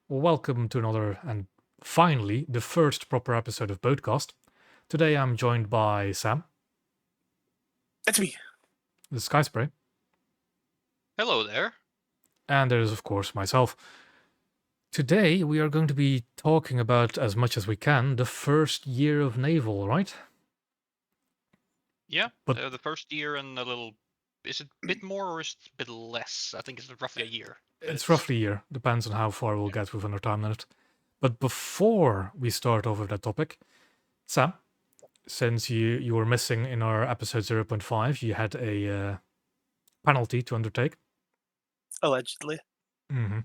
Welcome to another and finally the first proper episode of Botecast. Today I'm joined by Sam, That's me. the Sky Spray, Hello there. and there's of course myself. Today we are going to be talking about, as much as we can, the first year of naval, right? Yeah, But- the first year and a little. Is it a bit more or is it a bit less? I think it's roughly a year. It's roughly a year, depends on how far we'll get within our time limit. But before we start off with that topic, Sam, since you were missing in our episode 0.5, you had a penalty to undertake. Allegedly. Mm-hmm.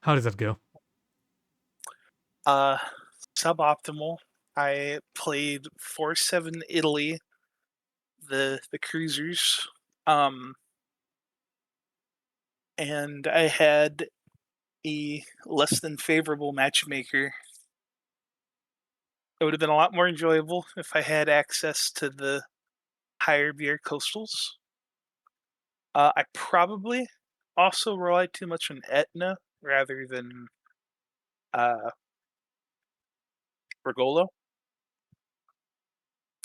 How did that go? Suboptimal. I played 4-7 Italy, the cruisers. And I had a less than favorable matchmaker. It would have been a lot more enjoyable if I had access to the higher beer coastals. I probably also relied too much on Etna rather than Regolo.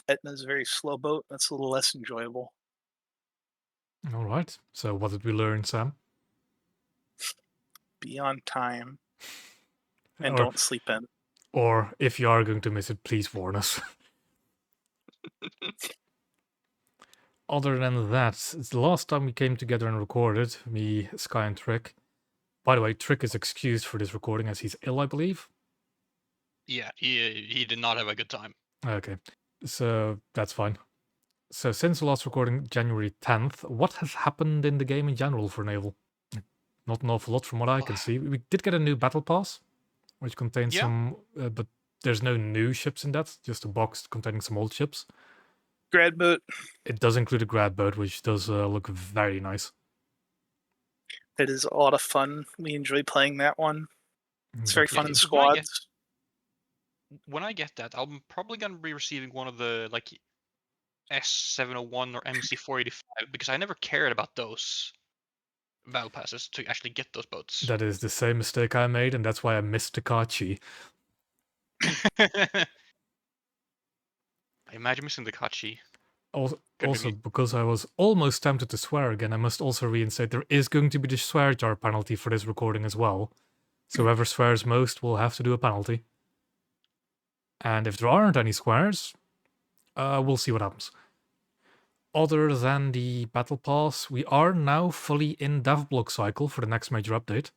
Etna's a very slow boat. That's a little less enjoyable. All right. So what did we learn, Sam? Be on time and Or, don't sleep in. or if you are going to miss it, please warn us. Other than that, it's the last time we came together and recorded, me, Sky, and Trick. By the way, Trick is excused for this recording as he's ill, I believe. Yeah, he did not have a good time. Okay, so that's fine. So since the last recording, January 10th, what has happened in the game in general for Naval? Not an awful lot from what I can see. We did get a new battle pass, which contains Yeah. some, but there's no new ships in that, just a box containing some old ships. Grad boat. It does include a grad boat, which does look very nice. It is a lot of fun. We enjoy playing that one. It's very fun in because when I get- squads. When I get that, I'm probably gonna be receiving one of the like S701 or MC485 because I never cared about those battle passes to actually get those boats. That is the same mistake I made, and that's why I missed Takachi. I imagine missing the Kachi. Also, Couldn't be- because I was almost tempted to swear again, I must also reinstate there is going to be the swear jar penalty for this recording as well. So whoever swears most will have to do a penalty. And if there aren't any swears, we'll see what happens. Other than the battle pass, we are now fully in dev block cycle for the next major update.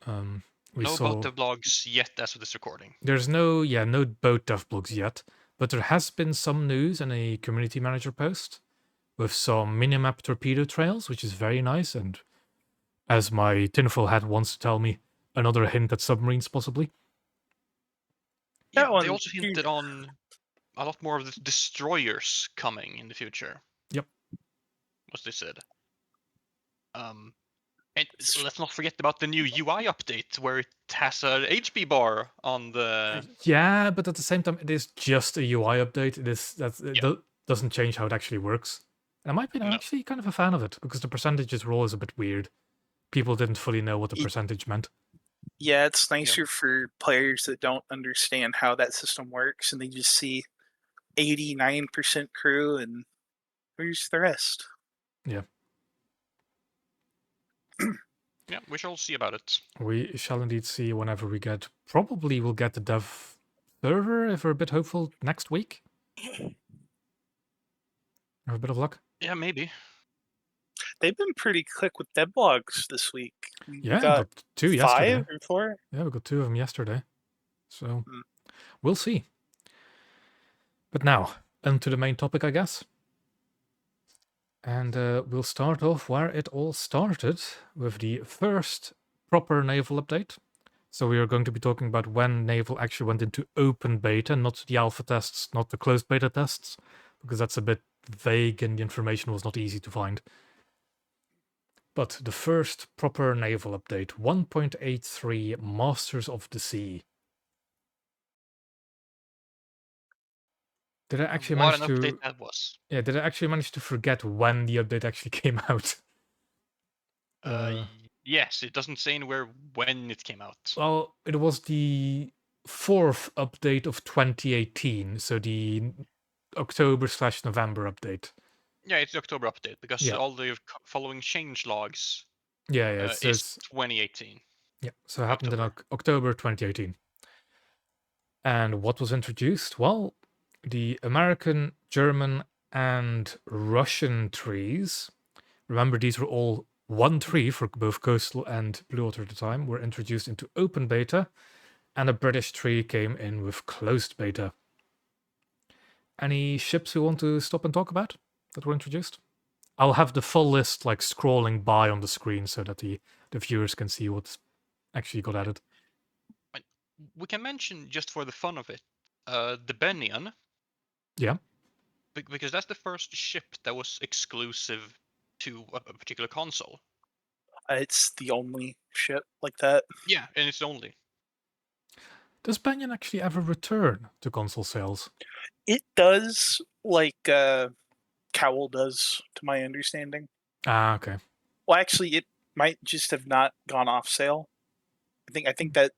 We no saw boat the vlogs yet as of this recording. there's no boat dev blogs yet, but there has been some news in a community manager post with some minimap torpedo trails, which is very nice. And as my tinfoil hat wants to tell me, another hint at submarines possibly. That Yeah, one- they also hinted on a lot more of the destroyers coming in the future. Yep. What they said. And let's not forget about the new UI update where it has an HP bar on the. Yeah, but at the same time, it is just a UI update. It doesn't change how it actually works. And in my opinion, I'm No. actually kind of a fan of it because the percentages rule is a bit weird. People didn't fully know what the percentage meant. Yeah, it's nicer for players that don't understand how that system works and they just see 89% crew and where's the rest? Yeah. Yeah, we shall see about it. We shall indeed see whenever we get. Probably we'll get the dev server if we're a bit hopeful next week. Have a bit of luck. Yeah, maybe. They've been pretty quick with devlogs this week. We Yeah, got got 2 5 yesterday. or 4. Yeah, we got 2 of them yesterday. So Hmm. we'll see. But now, onto the main topic, I guess. And we'll start off where it all started with the first proper naval update. So we are going to be talking about when naval actually went into open beta, not the alpha tests, not the closed beta tests, because that's a bit vague and the information was not easy to find. But the first proper naval update, 1.83 Masters of the Sea. Did I actually What manage an to? update that was. Yeah, did I actually manage to forget when the update actually came out? Yes, it doesn't say anywhere when it came out. Well, it was the 4th update of 2018, so the October/November update. Yeah, it's the October update because Yeah. all the following change logs Yeah, is 2018. yeah. So it happened in October. October 2018. And what was introduced? Well, the American, German, and Russian trees. Remember, these were all one tree for both coastal and blue water at the time, were introduced into open beta, and a British tree came in with closed beta. Any ships we want to stop and talk about that were introduced? I'll have the full list like scrolling by on the screen so that the viewers can see what's actually got added. We can mention, just for the fun of it, the Bennion. Yeah. Because that's the first ship that was exclusive to a particular console. It's the only ship like that. Yeah, and it's only. Does Banyan actually ever return to console sales? It does, like Cowl does, to my understanding. Ah, okay. Well, actually, it might just have not gone off sale. I think that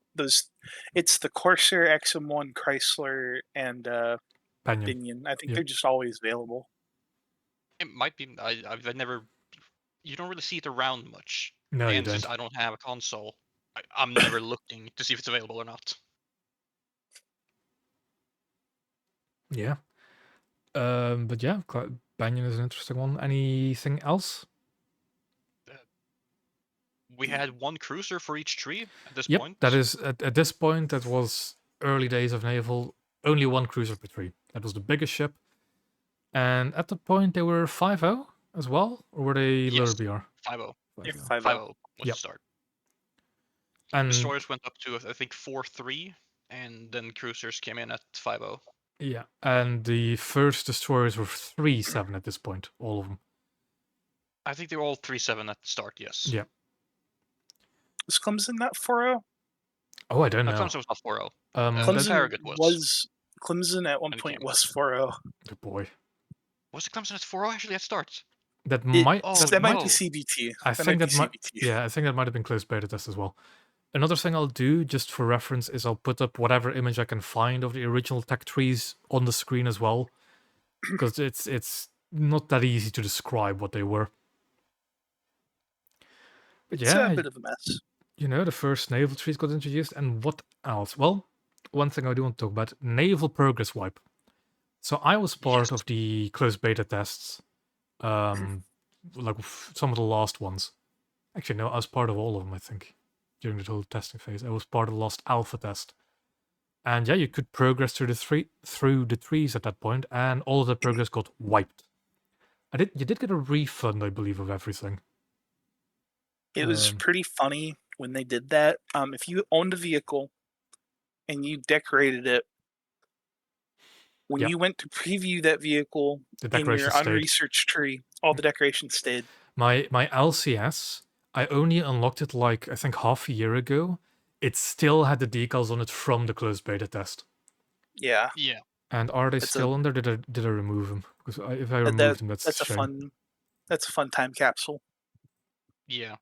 it's the Corsair, XM1, Chrysler, and Banyan. Binion. I think Yep. they're just always available. It might be. I've never. You don't really see it around much. No, you And since don't. I don't have a console, I'm never looking to see if it's available or not. Yeah. But yeah, Banyan is an interesting one. Anything else? We had one cruiser for each tree at this Yep, point. that is at this point. That was early days of naval. Only one cruiser per tree. That was the biggest ship. And at the point, they were 5-0 as well, or were they Yes, lower BR? 5-0. Yeah, 5-0. 5-0. 5-0 was Yep. the start. And Destroyers went up to, I think, 4-3, and then cruisers came in at 5-0. yeah, and the first destroyers were 3-7 at this point, all of them. I think they were all 3-7 at the start, yes. Yeah. Was Clemson not 4-0? Oh, I don't No, know. Clemson was not 4-0. Clemson Farragut was. Clemson at one when it point came. was 4-0. Good boy. Was it Clemson at 4-0 actually at start? That might. Oh, That might no. be CBT. I think that might. CBT. Yeah, I think that might have been closed beta test as well. Another thing I'll do, just for reference, is I'll put up whatever image I can find of the original tech trees on the screen as well, because it's not that easy to describe what they were. But It's yeah, a bit of a mess. you know, the first naval trees got introduced, and what else? Well, one thing I do want to talk about: naval progress wipe. So I was part of the closed beta tests, like some of the last ones. Actually, no, I was part of all of them. I think during the whole testing phase, I was part of the last alpha test. And yeah, you could progress through the trees at that point, and all of the progress got wiped. You did get a refund, I believe, of everything. It was pretty funny when they did that. If you owned a vehicle and you decorated it, when you went to preview that vehicle in your unresearched tree, all the decorations stayed. My LCS, I only unlocked it like I think half a year ago. It still had the decals on it from the closed beta test. Yeah. Yeah. And are they still on there? Did I remove them? Because if I remove them, that's a shame. That's a fun time capsule. Yeah.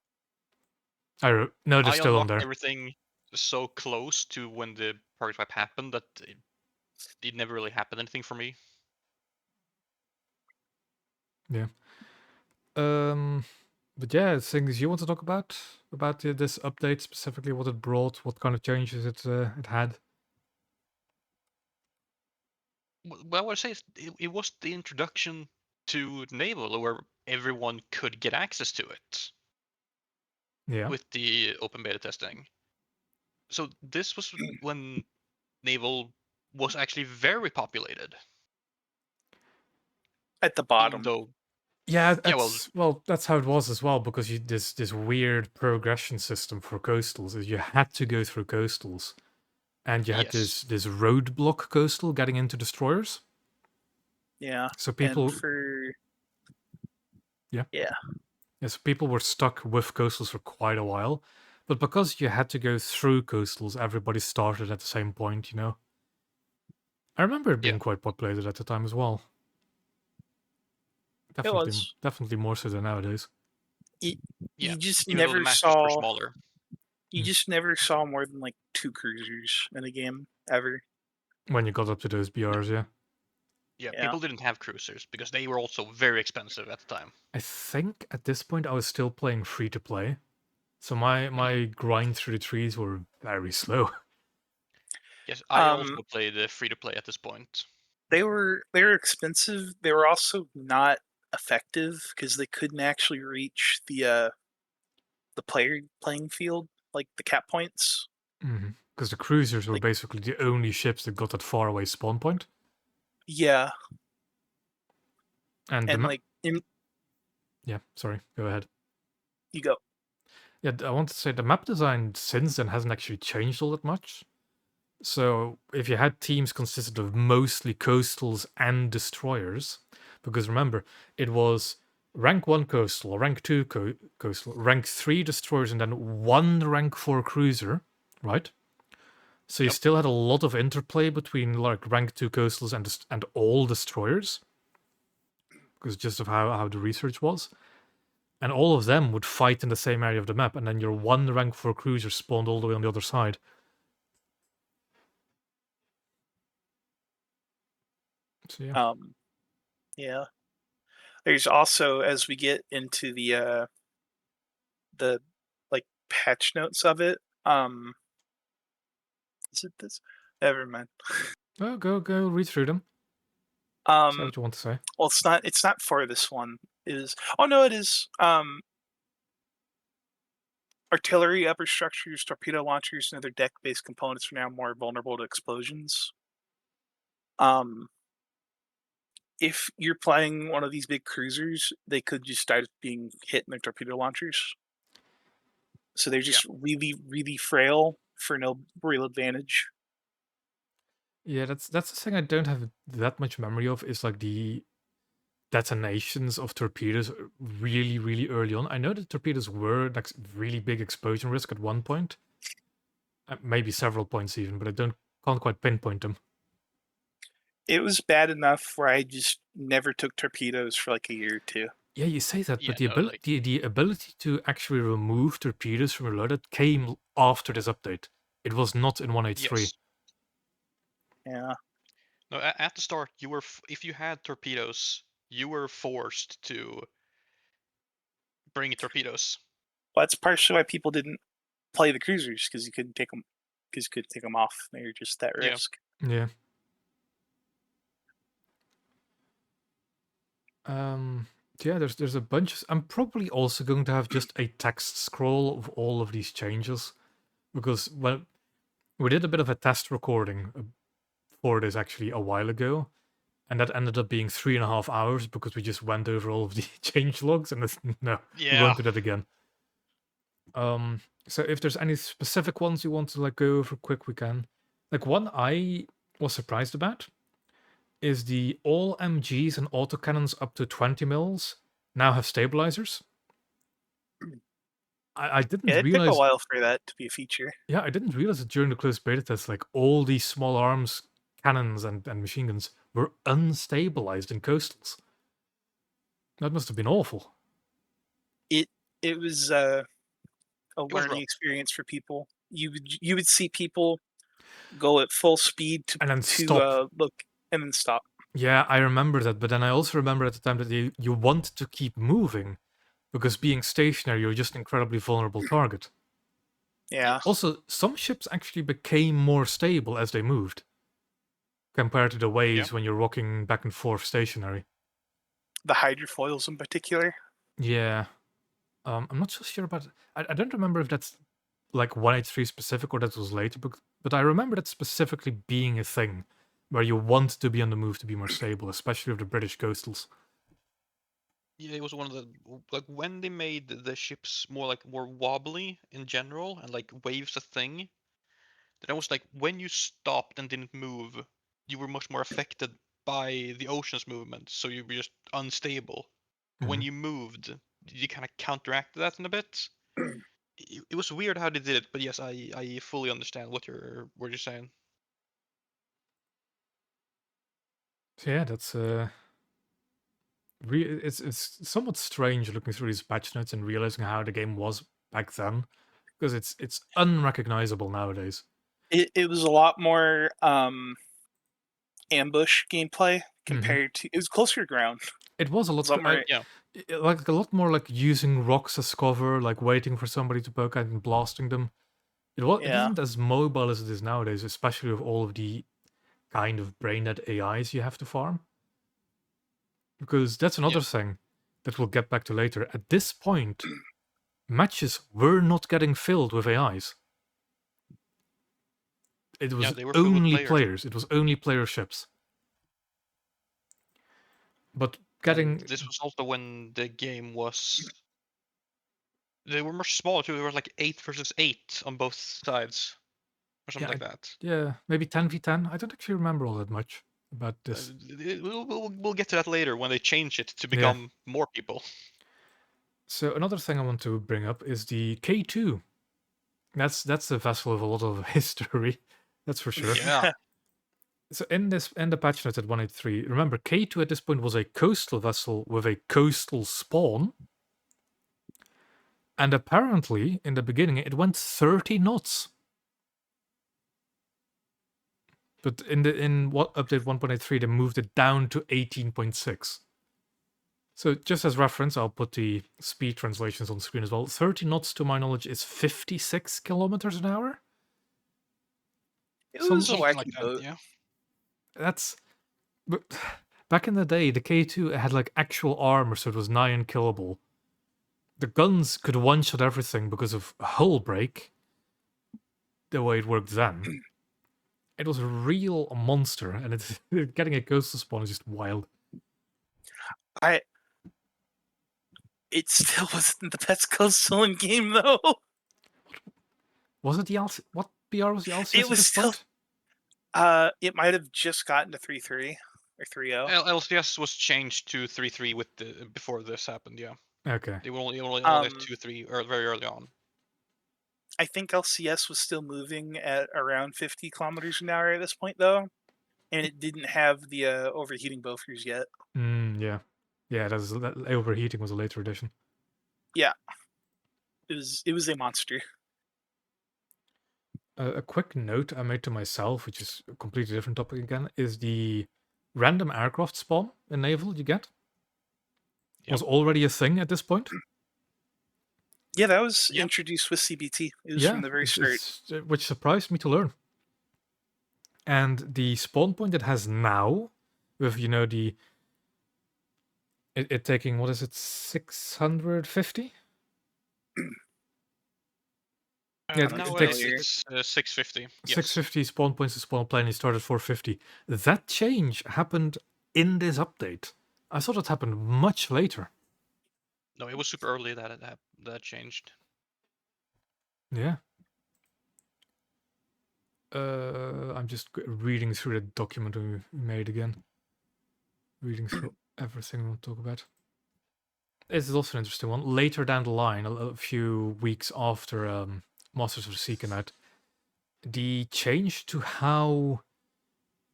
No, they're still on there. Everything so close to when the progress wipe happened that it never really happened anything for me. Yeah. But yeah, things you want to talk about this update specifically, what it brought, what kind of changes it had. Well, I would say it was the introduction to naval, where everyone could get access to it. Yeah. With the open beta testing. So this was when naval was actually very populated. At the bottom. Yeah, that's how it was as well, because this weird progression system for coastals is you had to go through coastals, and you had this roadblock coastal getting into destroyers. Yeah. So people. Yeah. So people were stuck with coastals for quite a while, but because you had to go through coastals, everybody started at the same point. You know. I remember it being quite populated at the time as well. Definitely more so than nowadays. You, Yeah, you just even though the never matches were saw. smaller. You Hmm. just never saw more than like 2 cruisers in a game ever. When you got up to those BRs, yeah. Yeah, Yeah. people didn't have cruisers because they were also very expensive at the time. I think at this point I was still playing free to play. So my grind through the trees were very slow. Yes, I also played free to play at this point. They were expensive. They were also not effective because they couldn't actually reach the player playing field, like the cap points. Because the cruisers were Like, basically the only ships that got that far away spawn point. yeah, And and like yeah, sorry, go ahead. you go. Yeah, I want to say the map design since then hasn't actually changed all that much. So if you had teams consisted of mostly coastals and destroyers, because remember, it was rank 1 coastal, rank 2 coastal, rank 3 destroyers, and then 1 rank 4 cruiser, right? So you Yep. still had a lot of interplay between like rank 2 coastals and all destroyers, because just of how the research was. And all of them would fight in the same area of the map, and then your 1 rank 4 cruiser spawned all the way on the other side. So yeah. Yeah. There's also, as we get into the like patch notes of it, is it this? Never mind. Oh, go read through them. Say Um, what you want to say. well, it's not for this one. It is. Oh no, it is. Artillery, upper structures, torpedo launchers, and other deck-based components are now more vulnerable to explosions. Um, if you're playing one of these big cruisers, they could just start being hit in their torpedo launchers. So they're just really, really frail for no real advantage. Yeah, that's the thing I don't have that much memory of is like the detonations of torpedoes really, really early on. I know that torpedoes were like really big explosion risk at one point, maybe several points even, but I can't quite pinpoint them. It was bad enough where I just never took torpedoes for like a year or two. Yeah, you say that, Yeah, but the no, ability like the ability to actually remove torpedoes from reloaded came after this update. It was not in 1.8.3. yes. Yeah. No, at the start, you were if you had torpedoes, you were forced to bring torpedoes. Well, that's partially why people didn't play the cruisers because you couldn't take them off. They were just that Yeah. risk. Yeah. Um, yeah, there's a bunch. I'm probably also going to have just a text scroll of all of these changes because when we did a bit of a test recording for this actually a while ago, and that ended up being 3.5 hours because we just went over all of the change logs, and no, we Yeah. won't do that again. So if there's any specific ones you want to like go over quick, we can. Like one I was surprised about is the all MGs and autocannons up to 20 mils now have stabilizers. I didn't Yeah, it took a realize. while for that to be a feature. Yeah, I didn't realize that during the closed beta test, like all these small arms cannons and machine guns were unstabilized in coastals. That must have been awful. It was a It was learning rough. experience for people. You would see people go at full speed And then stop. look and then stop. Yeah, I remember that, but then I also remember at the time that you want to keep moving because being stationary, you're just an incredibly vulnerable target. Yeah, Also, some ships actually became more stable as they moved compared to the Yeah. waves when you're rocking back and forth stationary. the hydrofoils in particular. Yeah. I'm not so sure about. I don't remember if that's like 183 specific or that was later, but I remember that specifically being a thing where you want to be on the move to be more stable, especially with the British coastals. Yeah, it was one of the like when they made the ships more wobbly in general and like waves a thing. Then it was like when you stopped and didn't move, you were much more affected by the ocean's movement, so you were just unstable. But when Mhm. you moved, you kind of counteracted that in a bit. It was weird how they did it, but yes, I fully understand what you're saying. So yeah, that's it's somewhat strange looking through these patch notes and realizing how the game was back then, because it's unrecognizable nowadays. It was a lot more ambush gameplay compared to. It was closer to ground. It was a It lot, was a lot more. Yeah. like a lot more like using rocks as cover, like waiting for somebody to poke at and blasting them. It Yeah. isn't as mobile as it is nowadays, especially with all of the kind of brain dead AIs you have to farm. Because that's another thing that we'll get back to later. At this point, matches were not getting filled with AIs. It was they were filled with only players. players. It was only player ships. But getting This was also when the game was. They were much smaller too. There was like 8 versus 8 on both sides, or something like that. Yeah, maybe 10v10. I don't actually remember all that much about this. We'll get to that later when they change it to become more people. So another thing I want to bring up is the K2. That's a vessel with a lot of history. That's for sure. Yeah. So in the patch notes at 183, remember K2 at this point was a coastal vessel with a coastal spawn. And apparently, in the beginning, it went 30 knots. But in what update 1.83, they moved it down to 18.6. So just as reference, I'll put the speed translations on the screen as well. 30 knots, to my knowledge, is 56 kilometers an hour. It was a Something wacky like that, boat. yeah. That's... But back in the day, the K2 had like actual armor, so it was nigh unkillable. The guns could one-shot everything because of hull break, the way it worked then. It was a real monster, and it's getting a coastal spawn is just wild. It still wasn't the best coastal in game though. Was it the LC? What BR was the LCS It at was this still. point? It might have just gotten to 3.3 or 3.0. LCS was changed to 3.3 with the before this happened. Yeah. Okay. They were only at 2.3 very early on. I think LCS was still moving at around 50 kilometers an hour at this point, though, and it didn't have the overheating buffers yet. Yeah. Yeah, that overheating was a later addition. Yeah, it was a monster. A quick note I made to myself, which is a completely different topic again, is the random aircraft spawn in naval you get was already a thing at this point. Yeah, that was introduced with CBT. It was from the very start. Which surprised me to learn. And the spawn point it has now, with it taking, what is it, 650? Yeah, now it's 650. 650 spawn points to spawn a plane. He started 450. That change happened in this update. I thought it happened much later. No, it was super early that changed. Yeah. I'm just reading through the document we made again. Reading through everything we'll talk about. This is also an interesting one. Later down the line, a few weeks after Masters of the Sea came out, the change to how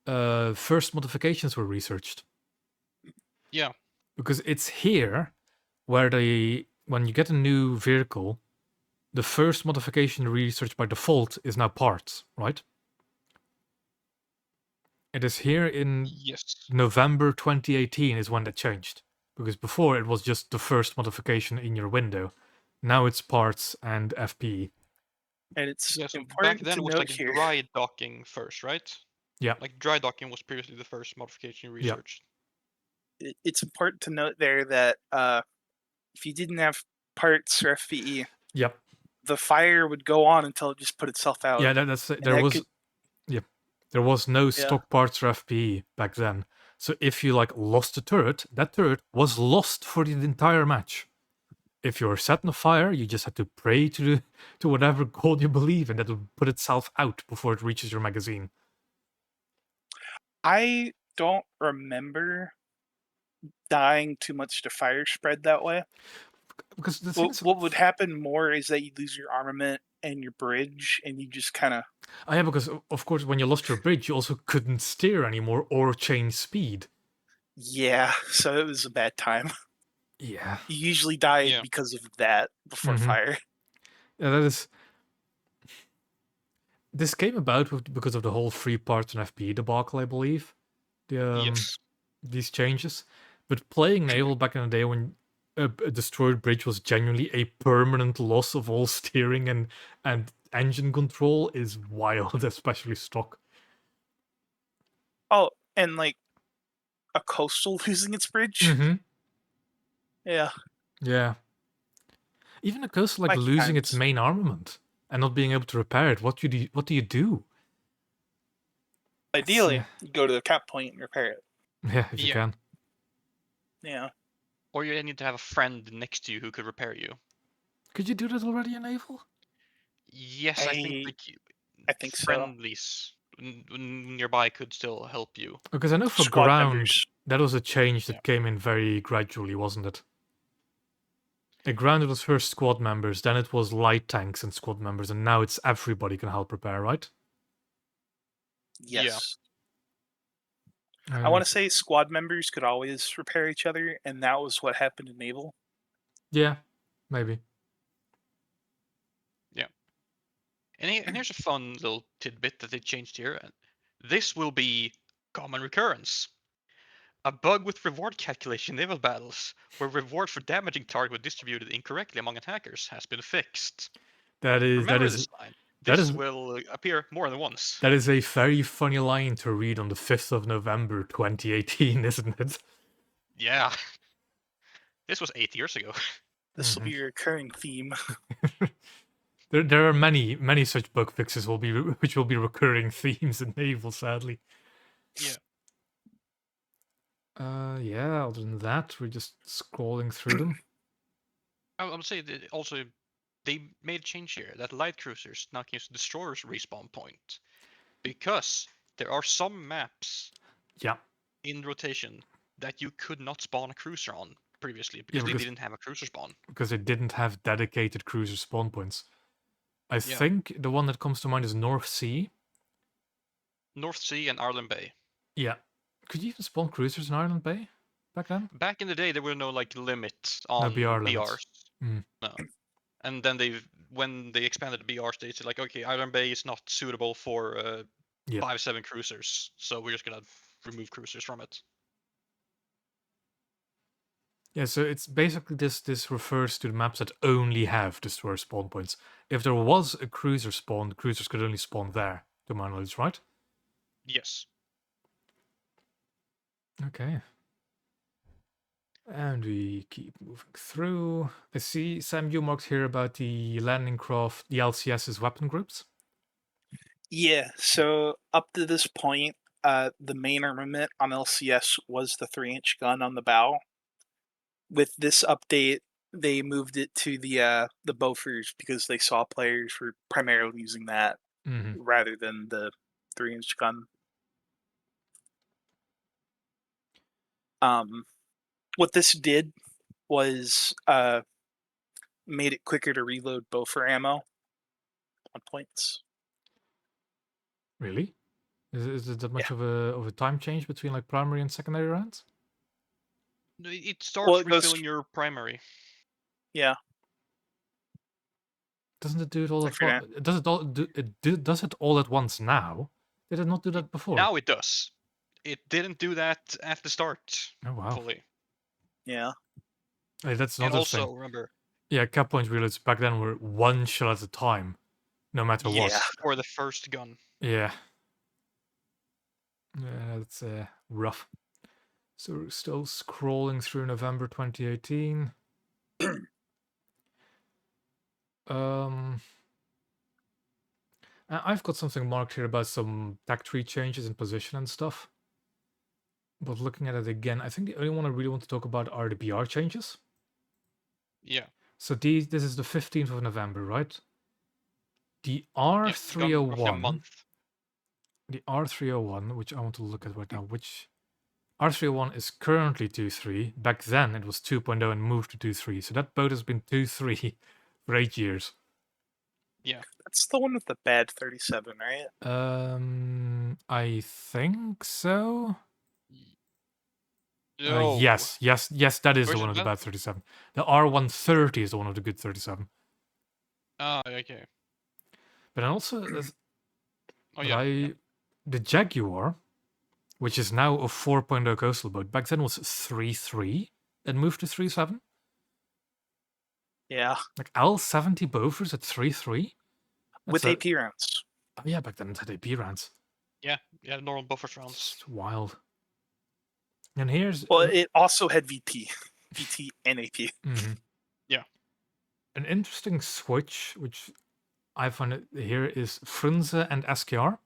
first modifications were researched. Yeah. Because it's here where when you get a new vehicle, the first modification researched by default is now parts, right? It is here in November 2018 is when that changed. Because before it was just the first modification in your window. Now it's parts and FPE. And it's important back then to it was note like here. dry docking first, right? Yeah. Like dry docking was previously the first modification researched. Yeah. It's important to note there that if you didn't have parts or FPE, yep, the fire would go on until it just put itself out. Yeah, there was no stock parts or FPE back then. So if you lost a turret, that turret was lost for the entire match. If you were setting a fire, you just had to pray to whatever god you believe in that would put itself out before it reaches your magazine. I don't remember dying too much to fire spread that way. Because what would happen more is that you lose your armament and your bridge, and you just kind of. Yeah, because of course when you lost your bridge, you also couldn't steer anymore or change speed. Yeah, so it was a bad time. Yeah. You usually died Yeah. because of that before Mhm. fire. Yeah, that is. This came about because of the whole free parts and FP debacle, I believe. Yes. These changes. But playing naval back in the day when a destroyed bridge was genuinely a permanent loss of all steering and engine control is wild, especially stock. Oh, and like a coastal losing its bridge. Mm-hmm. Yeah, Yeah. Even a coastal like like losing its times. main armament and not being able to repair it. What do you do? It's, Ideally, you go to the cap point and repair it. yeah, if you Yeah. can. Yeah. Or you need to have a friend next to you who could repair you. Could you do that already in naval? Yes, I think I think so. friendlies nearby could still help you. Because I know for Squad ground, members. that was a change Yeah. that came in very gradually, wasn't it? At ground, it was first squad members, then it was light tanks and squad members, and now it's everybody can help repair, right? Yeah. Yes. I want to It's- say squad members could always repair each other, and that was what happened in naval. yeah, maybe. Yeah. And here's a fun little tidbit that they changed here. This will be common recurrence. A bug with reward calculation in naval battles, where reward for damaging target was distributed incorrectly among attackers, has been fixed. That is that Remember is this line. that This is will appear more than once. that is a very funny line to read on the 5th of November 2018, isn't it? Yeah. This was 8 years ago. This will be a recurring theme. There are many such bug fixes which will be recurring themes in naval, sadly. Yeah. Yeah. Other than that, we're just scrolling through them. I would say that also they made a change here that light cruisers now can use destroyer's respawn point because there are some maps Yeah, in rotation that you could not spawn a cruiser on previously yeah, because they didn't have a cruiser spawn. because they didn't have dedicated cruiser spawn points. I Yeah. think the one that comes to mind is North Sea. North Sea and Ireland Bay. Yeah. Could you even spawn cruisers in Ireland Bay back then? Back in the day, there were no like limits No on BR BRs. limits. Mm. No. And then when they expanded the BRs, they said like, okay, Ireland Bay is not suitable for Yeah. 5-7 cruisers, so we're just gonna remove cruisers from it. Yeah, so it's basically this refers to the maps that only have destroyer spawn points. If there was a cruiser spawn, the cruisers could only spawn there, to my knowledge, right? Yes. Okay. And we keep moving through. I see Sam, you marked here about the landing craft, the LCS's weapon groups. Yeah, so up to this point, the main armament on LCS was the 3-inch gun on the bow. With this update, they moved it to the Bofors because they saw players were primarily using that Mm-hmm. rather than the 3-inch gun. What this did was made it quicker to reload Bofer ammo on points. Really? Is it that much Yeah. of a time change between like primary and secondary rounds? It Well, starts it goes. refilling your primary. Yeah, Doesn't it do it all I at forget. once? Does it all does it all at once now? Did it not do that before? Now it does. It didn't do that at the start Oh wow. fully. Yeah. Hey, that's And another also thing. remember, Yeah, cap point reloads back then were one shot at a time, no matter what. Yeah. for the first gun. Yeah. Yeah, that's rough. So we're still scrolling through November 2018. I've got something marked here about some tech tree changes in position and stuff. But looking at it again, I think the only one I really want to talk about are the BR changes. Yeah. So this is the 15th of November, right? The Yeah, it's gone roughly a R301, month. the R301, which I want to look at right now, which R301 is currently 2.3. Back then it was 2.0 and moved to 2.3. So that boat has been 2.3 for 8 years. Yeah. That's the one with the bad 37, right? I think so. No. Yes, that is the Which one is of the that? bad 37. The R130 is the one of the good 37. Ah, okay. But then also, Oh yeah. the Jaguar, which is now a 4.0 coastal boat, back then was 3.3, then moved to 3.7. Yeah, Like L70 Bofors at 3.3. with AP rounds. Oh yeah, back then it had AP rounds. Yeah, normal buffer rounds. It's wild. And here's Well, it also had VT and AP. Yeah. an interesting switch, which I find it here is Frunze and SKR.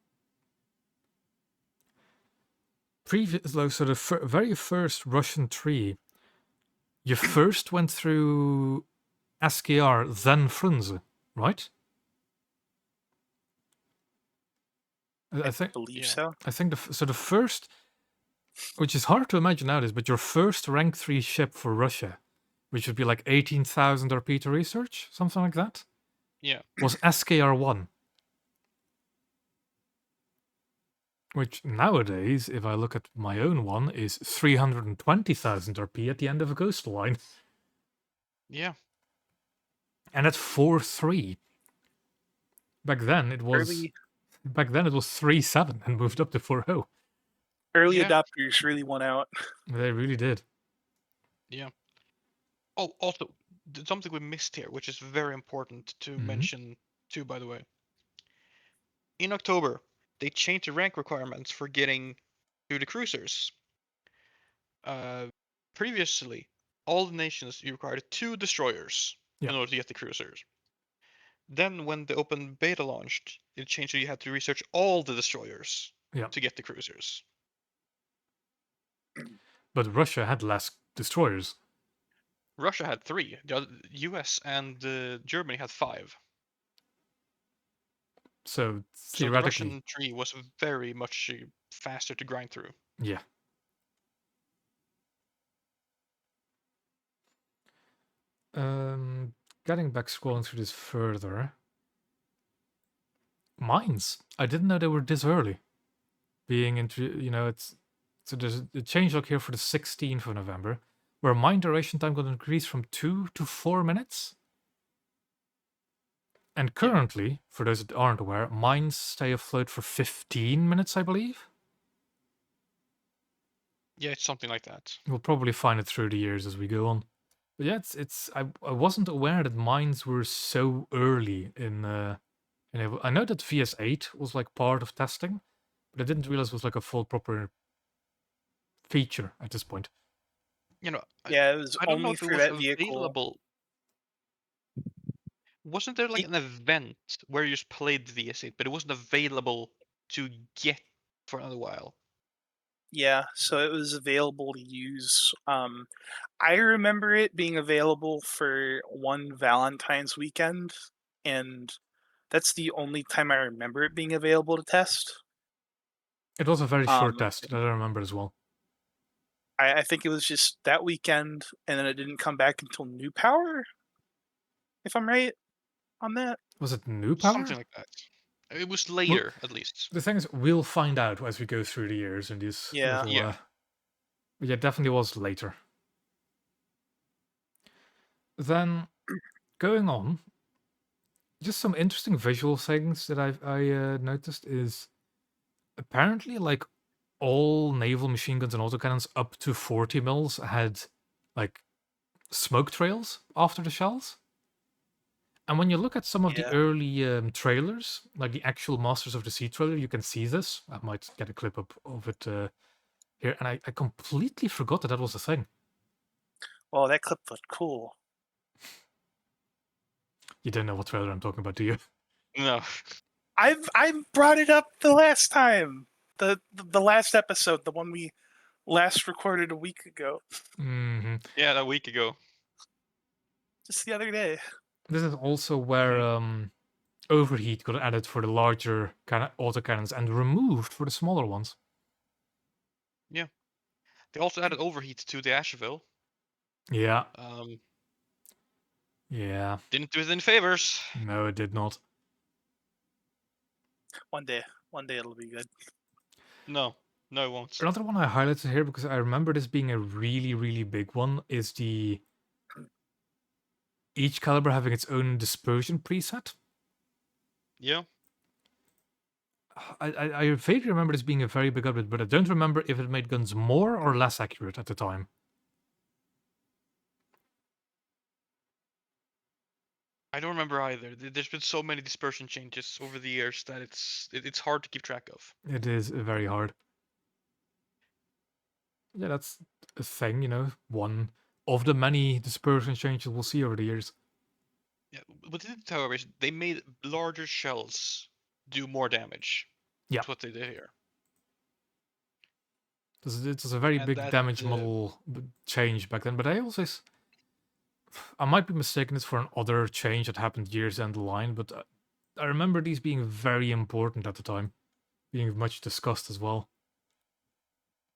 So the very first Russian tree, you first went through SKR, then Frunze, right? I think Believe Yeah. so. I think the first, which is hard to imagine nowadays, but your first rank 3 ship for Russia, which would be like 18,000 RP to research, something like that, Yeah. was SKR1. Which nowadays, if I look at my own one, is 320,000 RP at the end of a coastal line. Yeah. And at 4.3. Back then it was Early 3.7 and moved up to 4.0. early Yeah. adopters really won out. They really did. Yeah. Oh, also something we missed here, which is very important to mention too, by the way. In October, they changed the rank requirements for getting to the cruisers. Previously, all the nations you required 2 destroyers Yeah. in order to get the cruisers. Then, when the open beta launched, it changed so you had to research all the destroyers Yeah. to get the cruisers. But Russia had less destroyers. Russia had 3. The US and Germany had 5. So So the theoretically, Russian tree was very much faster to grind through. yeah. Getting back, scrolling through this further. Mines. I didn't know they were this early. Being into, it's so there's a changelog here for the 16th of November, where mine duration time got increased from 2 to 4 minutes. And currently, for those that aren't aware, mines stay afloat for 15 minutes, I believe. Yeah, it's something like that. We'll probably find it through the years as we go on. But yeah, I wasn't aware that mines were so early in I know that VS8 was like part of testing, but I didn't realize it was like a full proper feature at this point. Yeah, it was I don't know only if it for was that vehicle. available. Wasn't there like an event where you just played the VS8, but it wasn't available to get for another while? Yeah, so it was available to use. I remember it being available for one Valentine's weekend, and that's the only time I remember it being available to test. It was a very short Um, test that I remember as well. I think it was just that weekend, and then it didn't come back until New Power, if I'm right on that. Was it new power? Something like that. It was later, at least. The thing is, we'll find out as we go through the years in these Yeah. little. Yeah. But yeah, definitely was later. Then, going on, just some interesting visual things that I noticed is apparently like all naval machine guns and autocannons up to 40 mils had like smoke trails after the shells. And when you look at some of the Yeah. early trailers, like the actual Masters of the Sea trailer, you can see this. I might get a clip up of it here. And I completely forgot that that was a thing. Well, that clip was cool. You don't know what trailer I'm talking about, do you? No. I've brought it up the last time. The last episode, the one we last recorded a week ago. Mm-hmm. Yeah, a week ago. Just the other day. This is also where overheat got added for the larger kind of autocannons and removed for the smaller ones. Yeah. They also added overheat to the Asheville. Yeah. Yeah. Didn't do it any favors. No, it did not. One day it'll be good. No. No, it won't. Another one I highlighted here because I remember this being a really, really big one is each caliber having its own dispersion preset. Yeah. I vaguely remember this being a very big update, but I don't remember if it made guns more or less accurate at the time. I don't remember either. There's been so many dispersion changes over the years that it's hard to keep track of. It is very hard. Yeah, that's a thing, one of the many dispersion changes we'll see over the years. Yeah, what they did, however, is they made larger shells do more damage. Yeah. That's what they did here. It was a very And big that, damage model change back then, but I might be mistaken this for another change that happened years down the line, but I remember these being very important at the time, being much discussed as well.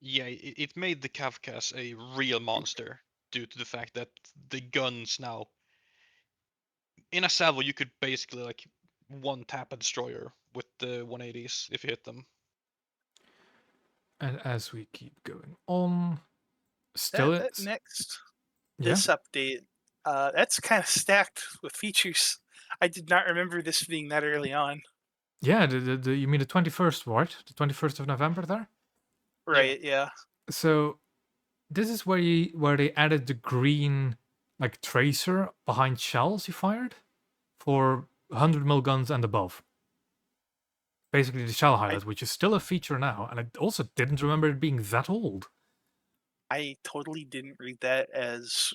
Yeah, it made the Kavkas a real monster due to the fact that the guns now, in a salvo, you could basically like one tap a destroyer with the 180s if you hit them. And as we keep going on, still That next, yeah, this update, that's kind of stacked with features. I did not remember this being that early on. yeah. You mean the 21st, right? The 21st of November there. Right? Yeah. So this is where they added the green like tracer behind shells you fired for 100 mil guns and above. Basically the shell highlight, which is still a feature now, and I also didn't remember it being that old. I totally didn't read that as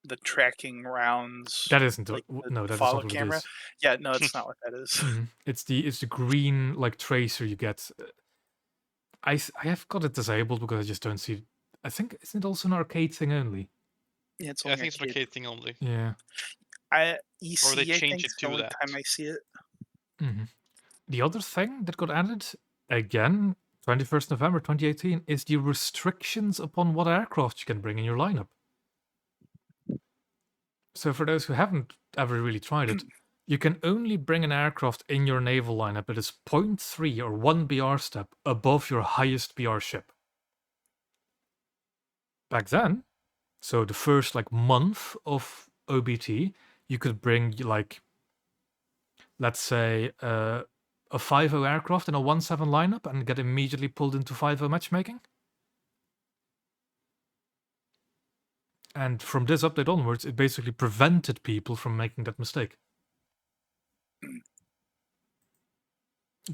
the tracking rounds. That isn't like no, that is follow not what camera. it is. Yeah, no, it's not what that is. It's the green like tracer you get. I have got it disabled because I just don't see. I think isn't it also an arcade thing only? Yeah, it's Yeah, only I think it's an arcade thing only. Yeah. EC, Or they I change think, it is the to only that. time I see it. The other thing that got added again, 21st November 2018, is the restrictions upon what aircraft you can bring in your lineup. So for those who haven't ever really tried it, you can only bring an aircraft in your naval lineup that is 0.3 or 1 BR step above your highest BR ship. Back then, so the first like month of OBT, you could bring like, let's say, a 5.0 aircraft in a 1.7 lineup and get immediately pulled into 5.0 matchmaking. And from this update onwards, it basically prevented people from making that mistake.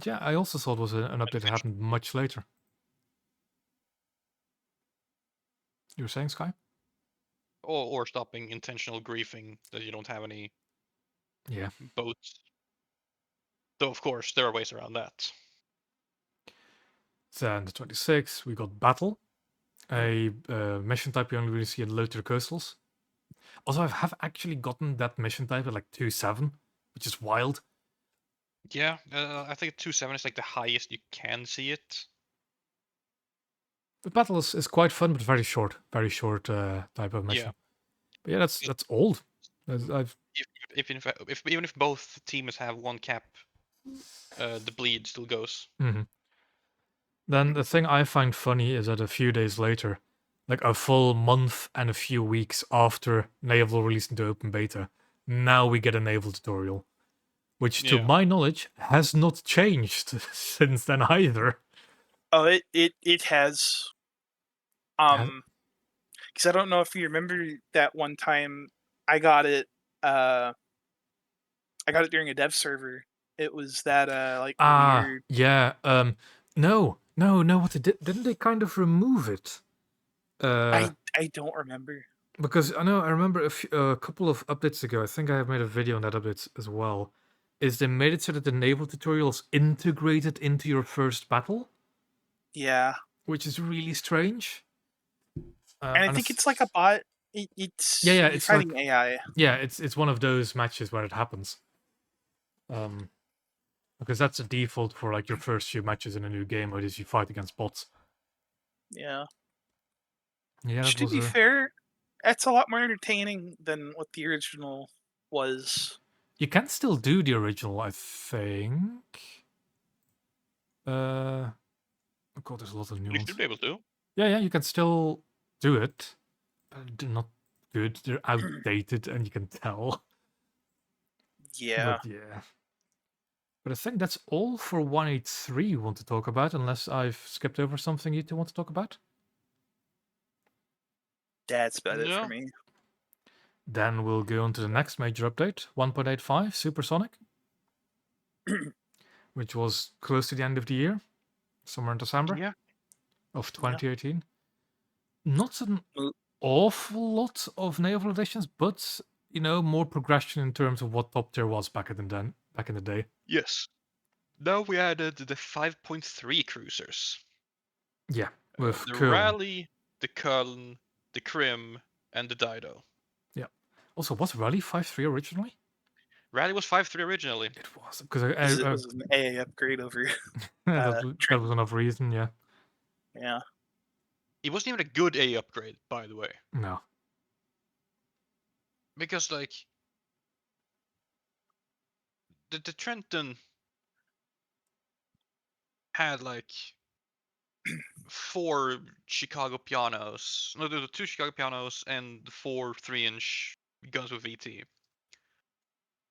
Yeah, I also thought it was an update that happened much later. You were saying, Sky? Or stopping intentional griefing that you don't have any boats. Though, of course, there are ways around that. Then the 26th, we got Battle, a mission type you only really see in low-tier coastals. Also, I have actually gotten that mission type at like 2.7, which is wild. Yeah, I think 2.7 is like the highest you can see it. But Battle is quite fun, but very short type of mission. Yeah. But yeah, that's old. Even if both teams have one cap, the bleed still goes. Then the thing I find funny is that a few days later, like a full month and a few weeks after Naval released into open beta, now we get a Naval tutorial, which to my knowledge has not changed since then either. Oh, it has. Because I don't know if you remember that one time I got it. I got it during a dev server. It was that like weird. Yeah. No. What they didn't they kind of remove it? I don't remember. Because I remember a couple of updates ago. I think I have made a video on that update as well. Is they made it so that the naval tutorial is integrated into your first battle. Yeah. Which is really strange. And I think it's like a bot. It's it's fighting like, AI. Yeah, it's one of those matches where it happens. Because that's a default for like your first few matches in a new game, or is you fight against bots. Yeah. Yeah. Which, to be fair, that's a lot more entertaining than what the original was. You can still do the original, I think. Oh god, there's a lot of You nuance. should be able to. Yeah, you can still do it, but they're not good. They're outdated, and you can tell. Yeah. But yeah. But I think that's all for 183 you want to talk about, unless I've skipped over something you two want to talk about. That's about it for No. me. Then we'll go on to the next major update, 1.85 Supersonic, which was close to the end of the year, somewhere in December Yeah. of 2018. Not an Well- awful lot of naval additions, but more progression in terms of what top tier was back in the day. Yes. Now we added the 5.3 cruisers. Yeah, with The Köln. Rally, the Köln, the Krim, and the Dido. Yeah. Also, was Rally 5.3 originally? Rally was 5.3 originally. It was because It was an AA upgrade over. that was enough reason. Yeah. Yeah. It wasn't even a good A upgrade, by the way. No. Because, like, the Trenton had, like, 4 Chicago pianos. No, there were 2 Chicago pianos and 4 3-inch guns with VT.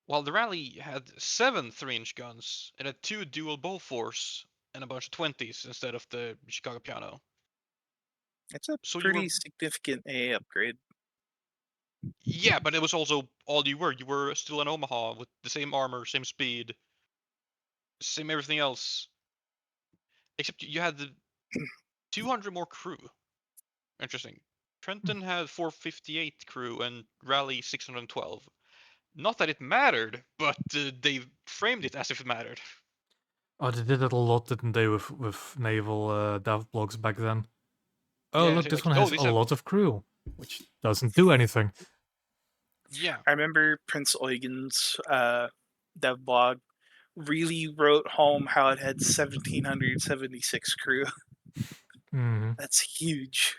While the Rally had 7 3-inch guns and had 2 dual Bofors and a bunch of 20s instead of the Chicago piano. It's a So you pretty were, significant AA upgrade. yeah, but it was also all you were. You were still in Omaha with the same armor, same speed, same everything else. Except you had the 200 more crew. Interesting. Trenton had 458 crew and Rally 612. Not that it mattered, but they framed it as if it mattered. Oh, they did that a lot, didn't they, with naval dev blogs back then? Oh, Yeah, look, so this like, one oh, has these a have, lot of crew, which doesn't do anything. yeah, I remember Prince Eugen's dev blog really wrote home how it had 1,776 crew. Mhm. That's huge.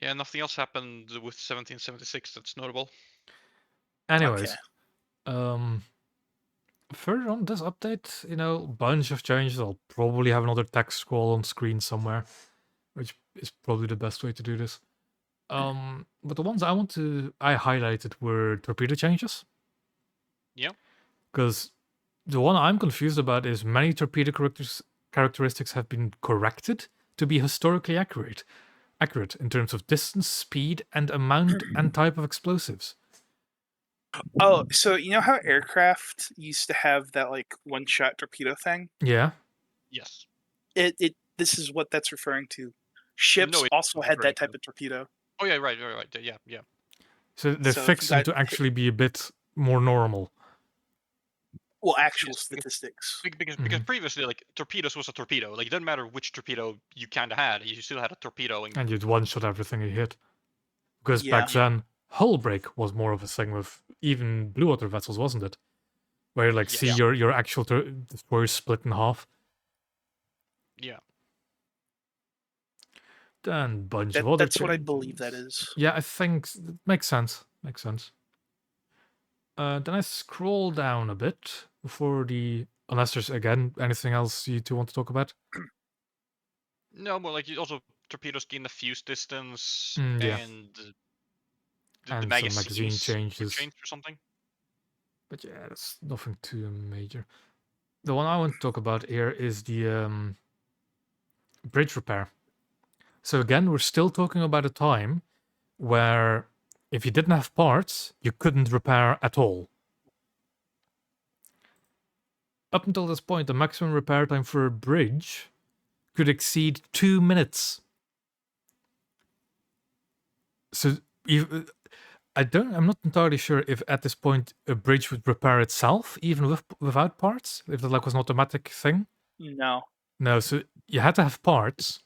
yeah. Nothing else happened with 1776 that's notable. Anyways, Okay. further on this update, bunch of changes. I'll probably have another text scroll on screen somewhere, which is probably the best way to do this. But the ones I highlighted were torpedo changes. Yeah. Because the one I'm confused about is many torpedo characteristics have been corrected to be historically accurate in terms of distance, speed, and amount and type of explosives. Oh, so you know how aircraft used to have that like one-shot torpedo thing? Yeah. Yes. This is what that's referring to. Ships No, it also had referring that type to. of torpedo. Oh yeah, right. Yeah. So they So if you fixed them got to actually be a bit more normal. actual Yes, statistics. because previously, like, torpedoes was a torpedo. Like, it doesn't matter which torpedo you kind of had, you still had a torpedo. And you'd one shot everything you hit. Because Yeah. back then, hull break was more of a thing with even blue water vessels, wasn't it? Where you like see Yeah. your actual destroyer split in half. Yeah. Then bunch of other That's what I believe that changes. is. Yeah, I think it makes sense. Makes sense. Then I scroll down a bit before unless there's again anything else you two want to talk about. No, but like, you also torpedoes gain the fuse distance Yeah, and the and some magazine magazines were changes. changed or something. But yeah, that's nothing too major. The one I want to talk about here is the bridge repair. So again, we're still talking about a time where if you didn't have parts, you couldn't repair at all. Up until this point, the maximum repair time for a bridge could exceed 2 minutes. So I'm not entirely sure if at this point a bridge would repair itself even without parts, if that like was an automatic thing. No. No, so you had to have parts,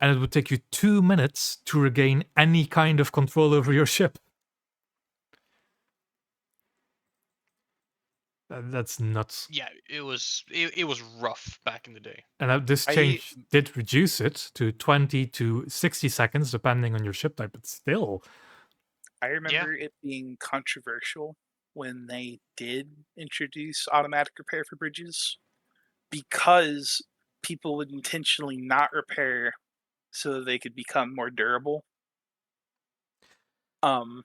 and it would take you 2 minutes to regain any kind of control over your ship. That's nuts. Yeah, it was rough back in the day. And this change did reduce it to 20 to 60 seconds, depending on your ship type, but still. I remember it being controversial when they did introduce automatic repair for bridges. because people would intentionally not repair so that they could become more durable. And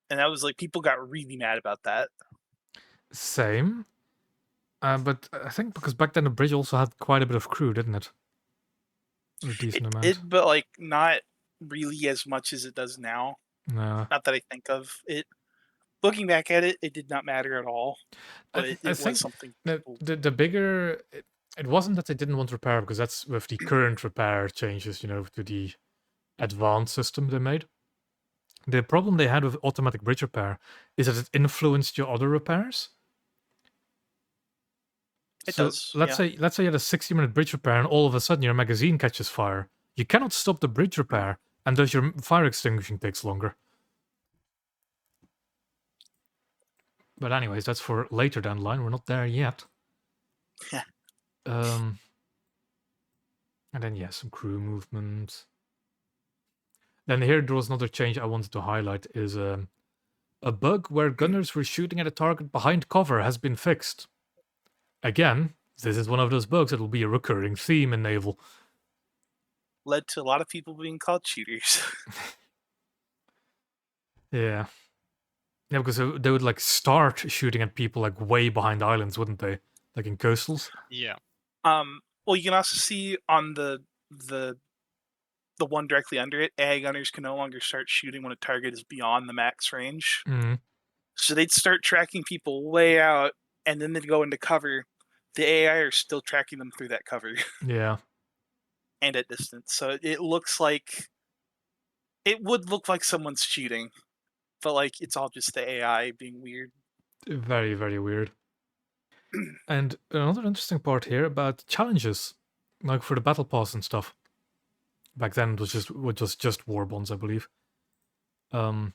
that was like people got really mad about that. Same. But I think because back then the bridge also had quite a bit of crew, didn't it? Or a decent amount. It, but like not really as much as it does now. No. Not that I think of it. Looking back at it, it did not matter at all. But I it was think something. the bigger it wasn't that they didn't want to repair, because that's with the current repair changes, to the advanced system they made. The problem they had with automatic bridge repair is that it influenced your other repairs. It So does. let's say you had a 60-minute bridge repair and all of a sudden your magazine catches fire. You cannot stop the bridge repair, and thus your fire extinguishing takes longer. But anyways, that's for later down the line. We're not there yet. Yeah. And then some crew movement. Then here there was another change I wanted to highlight is a bug where gunners were shooting at a target behind cover has been fixed. Again, this is one of those bugs that will be a recurring theme in naval. Led to a lot of people being called cheaters. Yeah. Yeah, because they would like start shooting at people like way behind islands, wouldn't they? Like in coastals. Yeah. Well, you can also see on the one directly under it, AI gunners can no longer start shooting when a target is beyond the max range. Mm. So they'd start tracking people way out, and then they'd go into cover. The AI are still tracking them through that cover. Yeah. And at distance. So it would look like someone's cheating, but like it's all just the AI being weird. Very, very weird. And another interesting part here about challenges, like for the battle pass and stuff. Back then it was just war bonds, I believe. So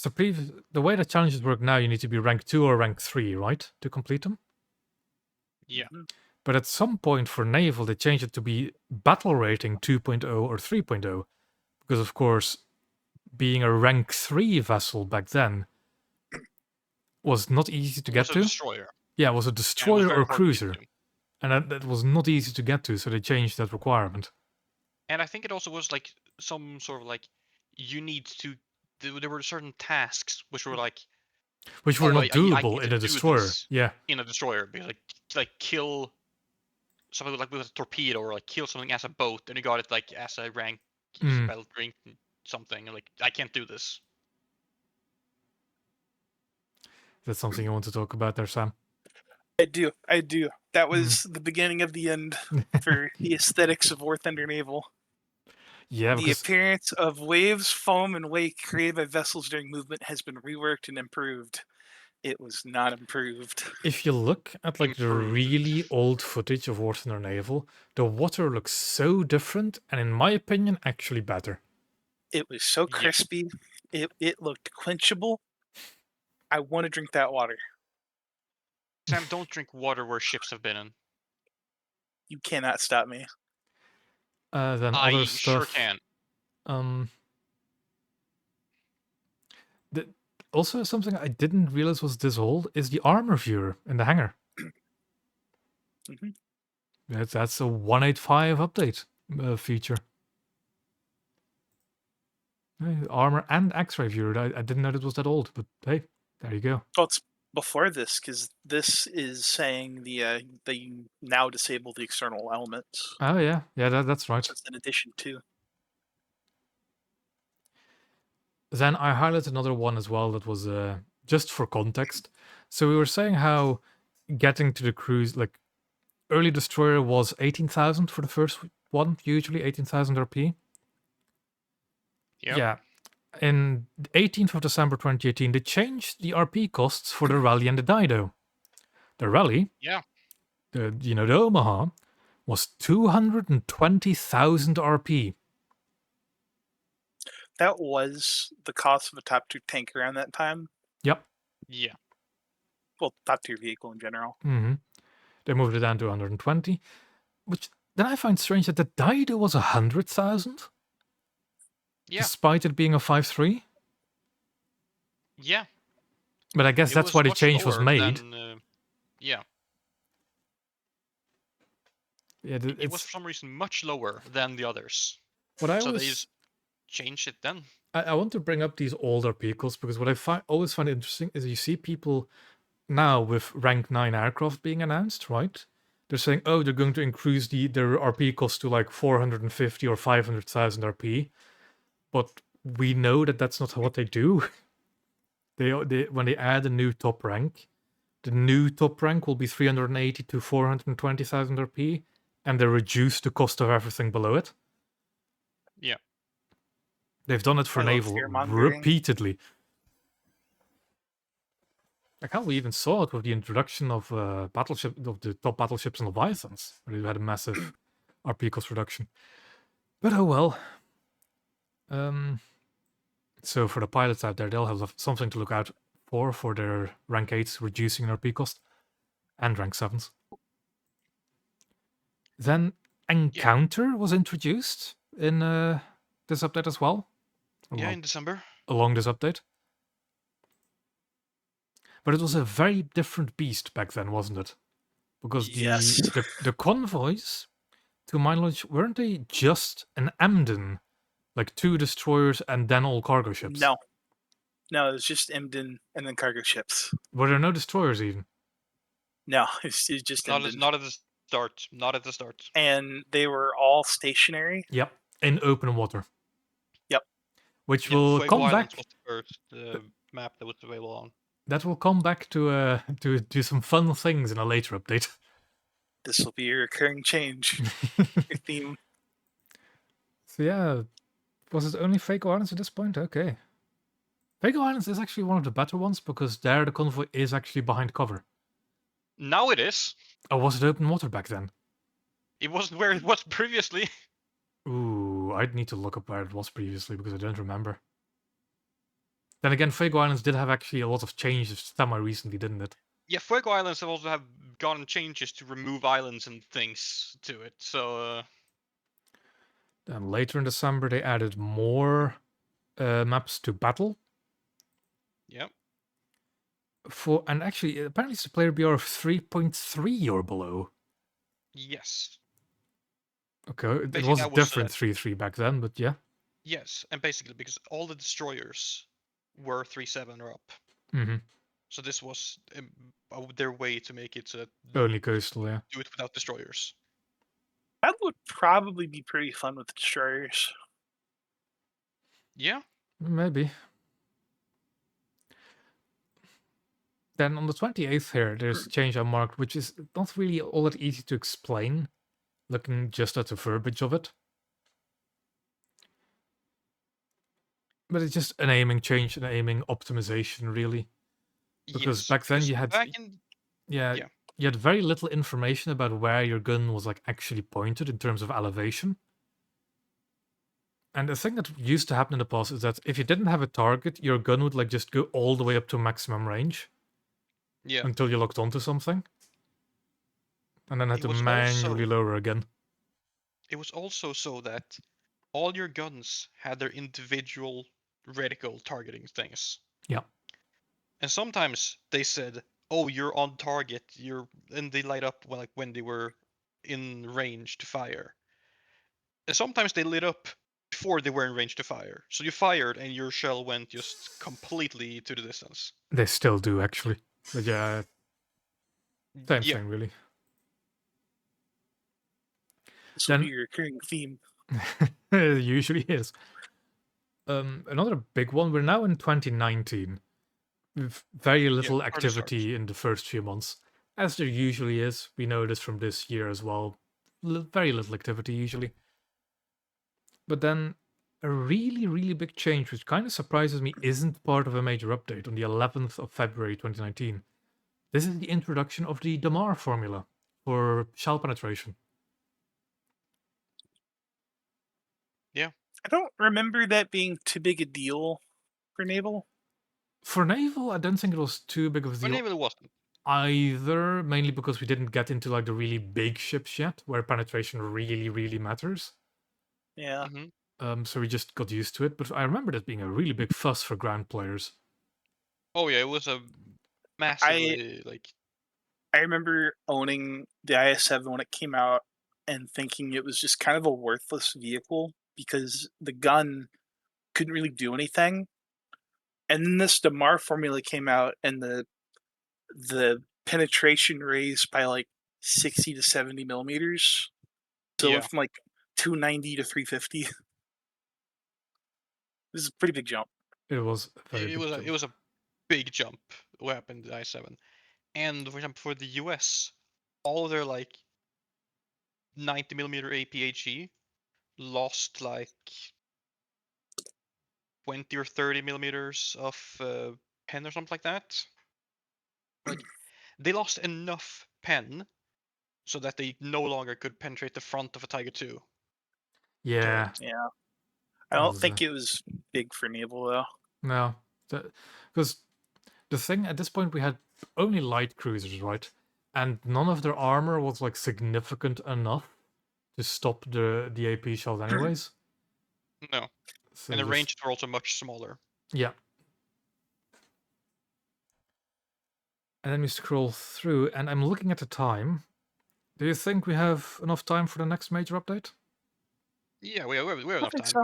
the way that challenges work now, you need to be rank 2 or rank 3, right, to complete them. Yeah. Mhm. But at some point for naval, they changed it to be battle rating 2.0 or 3.0, because of course, being a rank 3 vessel back then was not easy to It get was a to. destroyer. Yeah, it was a And it was destroyer very or hard to get cruiser, to. and that was not easy to get to, so they changed that requirement. And I think it also was like some sort of like you need to. There were certain tasks which were like, Which were not I doable get in to a do destroyer. this Yeah. in a destroyer, because like kill something like with a torpedo, or like kill something as a boat, and you got it like as a rank spell drink something. Like, I can't do this. That's something you want to talk about there, Sam? I do. That was the beginning of the end for the aesthetics of War Thunder Naval. Yeah, The because appearance of waves, foam, and wake created by vessels during movement has been reworked and improved. It was not improved. if you look at like the Improved. really old footage of War Thunder Naval, the water looks so different, and in my opinion, actually better. It was so Yeah. crispy. It looked quenchable. I want to drink that water. Sam, don't drink water where ships have been in. You cannot stop me. Then I other sure stuff. can. Also, something I didn't realize was this old is the armor viewer in the hangar. Mhm. That's a 185 update feature. Armor and X-ray viewer. I didn't know it was that old, but hey, there you go. Well, it's before this because this is saying the you now disable the external elements. Oh yeah, that's right. So it's an addition to. Then I highlighted another one as well that was just for context. So we were saying how getting to the cruise, like early destroyer, was 18,000 for the first one, usually 18,000 RP. Yep. Yeah. In 18th of December 2018, they changed the RP costs for the Rally and the Dido. The Rally, Yeah. the Omaha, was 220,000 RP. That was the cost of a top tier tank around that time. Yep. Yeah. Well, top tier vehicle in general. Mm-hmm. They moved it down to 120, which then I find strange that the Dido was 100,000. Yeah. Despite it being a 5.3. Yeah. But I guess It that's was why the much change was lower made. than, yeah. Yeah, It was for some reason much lower than the others. what I So they always changed it then. I want to bring up these older vehicles because what I always find interesting is you see people now with rank 9 aircraft being announced, right? They're saying, oh, they're going to increase their RP cost to like 450 or 500,000 RP, but we know that that's not what they do. they when they add a new top rank, the new top rank will be 380 to 420,000 RP, and they reduce the cost of everything below it. Yeah. They've done it for I love naval fear-mongering. repeatedly. Like how we even saw it with the introduction of battleship of the top battleships and Leviathans, where they had a massive RP cost reduction. But oh well. So for the pilots out there, they'll have something to look out for their rank 8s reducing RP cost, and rank 7s. Then Encounter was introduced in this update as well. Yeah, in December. Along this update. But it was a very different beast back then, wasn't it? Because Yes. the convoys, to my knowledge, weren't they just an Emden? Like 2 destroyers and then all cargo ships? No, it was just Emden and then cargo ships. Were there no destroyers even? No, it's just Emden. Not at the start. Not at the start. And they were all stationary. Yep, in open water. Yep. Which will Fuego come Islands back. was the first map that was available on. That will come back to do some fun things in a later update. This will be a recurring change. Your theme. So yeah, was it only Fago Islands at this point? Okay. Fago Islands is actually one of the better ones because there the convoy is actually behind cover. Now it is. Oh, was it open water back then? It wasn't where it was previously. Ooh, I'd need to look up where it was previously because I don't remember. Then again, Fago Islands did have actually a lot of changes semi-recently, didn't it? Yeah, Fuego Islands have also gotten changes to remove islands and things to it. So. Then later in December, they added more maps to battle. Yep. And actually, apparently it's a player BR of 3.3 or below. Yes. Okay, Basically, it was a different 3.3 back then, but yeah. Yes, and basically because all the destroyers were 3.7 or up. Mm-hmm. So this was their way to make it so that Only coastal, yeah. do it without destroyers. That would probably be pretty fun with destroyers. Yeah. Maybe. Then on the 28th here, there's a change I marked, which is not really all that easy to explain, looking just at the verbiage of it. But it's just an aiming change, an aiming optimization, really. Because back then you had you had very little information about where your gun was like actually pointed in terms of elevation. And the thing that used to happen in the past is that if you didn't have a target, your gun would like just go all the way up to maximum range. Yeah. Until you locked onto something. And then had to manually lower again. It was also so that all your guns had their individual reticle targeting things. Yeah. And sometimes they said, "Oh, you're on target." And they light up when they were in range to fire. And sometimes they lit up before they were in range to fire. So you fired and your shell went just completely to the distance. They still do actually. But yeah, same thing really. This will be a recurring theme. It usually is. Another big one. We're now in 2019. With very little activity in the first few months, as there usually is. We know this from this year as well. Very little activity usually. But then a really, really big change, which kind of surprises me, isn't part of a major update on the 11th of February 2019. This is the introduction of the Damar formula for shell penetration. Yeah. I don't remember that being too big a deal for naval. For naval, I don't think it was too big of a deal. For naval, it wasn't. Either, mainly because we didn't get into like the really big ships yet, where penetration really, really matters. Yeah. So we just got used to it. But I remember that being a really big fuss for ground players. Oh yeah, it was a massively I remember owning the IS-7 when it came out, and thinking it was just kind of a worthless vehicle because the gun couldn't really do anything. And then this DeMar formula came out, and the penetration raised by like 60 to 70 millimeters. So it Yeah. went from like 290 to 350. This is a pretty big jump. It was a very It big was jump. it was a big jump what happened in I7. And for example, for the US, all of their like 90 millimeter APHE lost like 20 or 30 millimeters of pen or something like that. Like they lost enough pen so that they no longer could penetrate the front of a Tiger II Yeah, turret. Yeah. I it don't was think it was big for naval though. no, because the thing at this point we had only light cruisers, right? And none of their armor was like significant enough to stop the AP shells, anyways. No. So And the just ranges were also much smaller. yeah. And then we scroll through, and I'm looking at the time. Do you think we have enough time for the next major update? Yeah, we have I enough think time.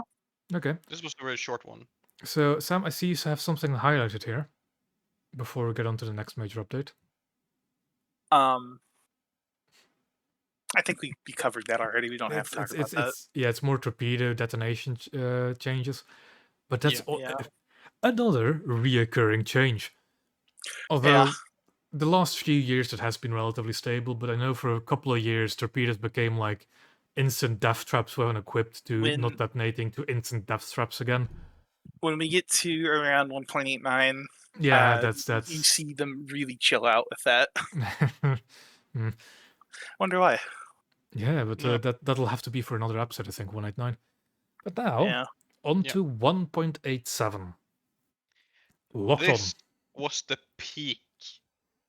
so. Okay. This was a very short one. So Sam, I see you have something highlighted here before we get on to the next major update. I think we covered that already. We don't have to talk about that. It's more torpedo detonation changes, but that's Yeah. another reoccurring change. Yeah. Although the last few years it has been relatively stable, but I know for a couple of years torpedoes became like instant death traps when equipped to not When detonating to instant death traps again. when we get to around 1.89, Yeah, you that's see them really chill out with that. Mm, Wonder why. yeah, but Yeah. that'll have to be for another episode, I think, 189. But now Yeah. on Yeah. to 1.87. Lock on. This was the peak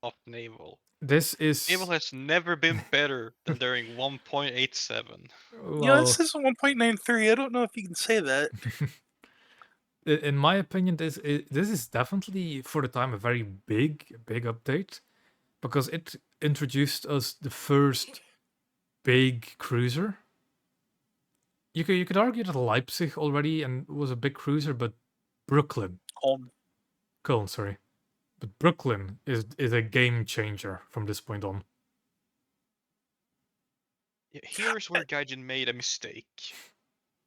of naval. This Naval is has never been better than during 1.87. This well, is 1.93. I don't know if you can say that. in my opinion, this is definitely for the time a very big update because it introduced us the first big cruiser. You could argue that Leipzig already and was a big cruiser, but Brooklyn, Cologne, sorry, but Brooklyn is a game changer from this point on. Here's where Gaijin made a mistake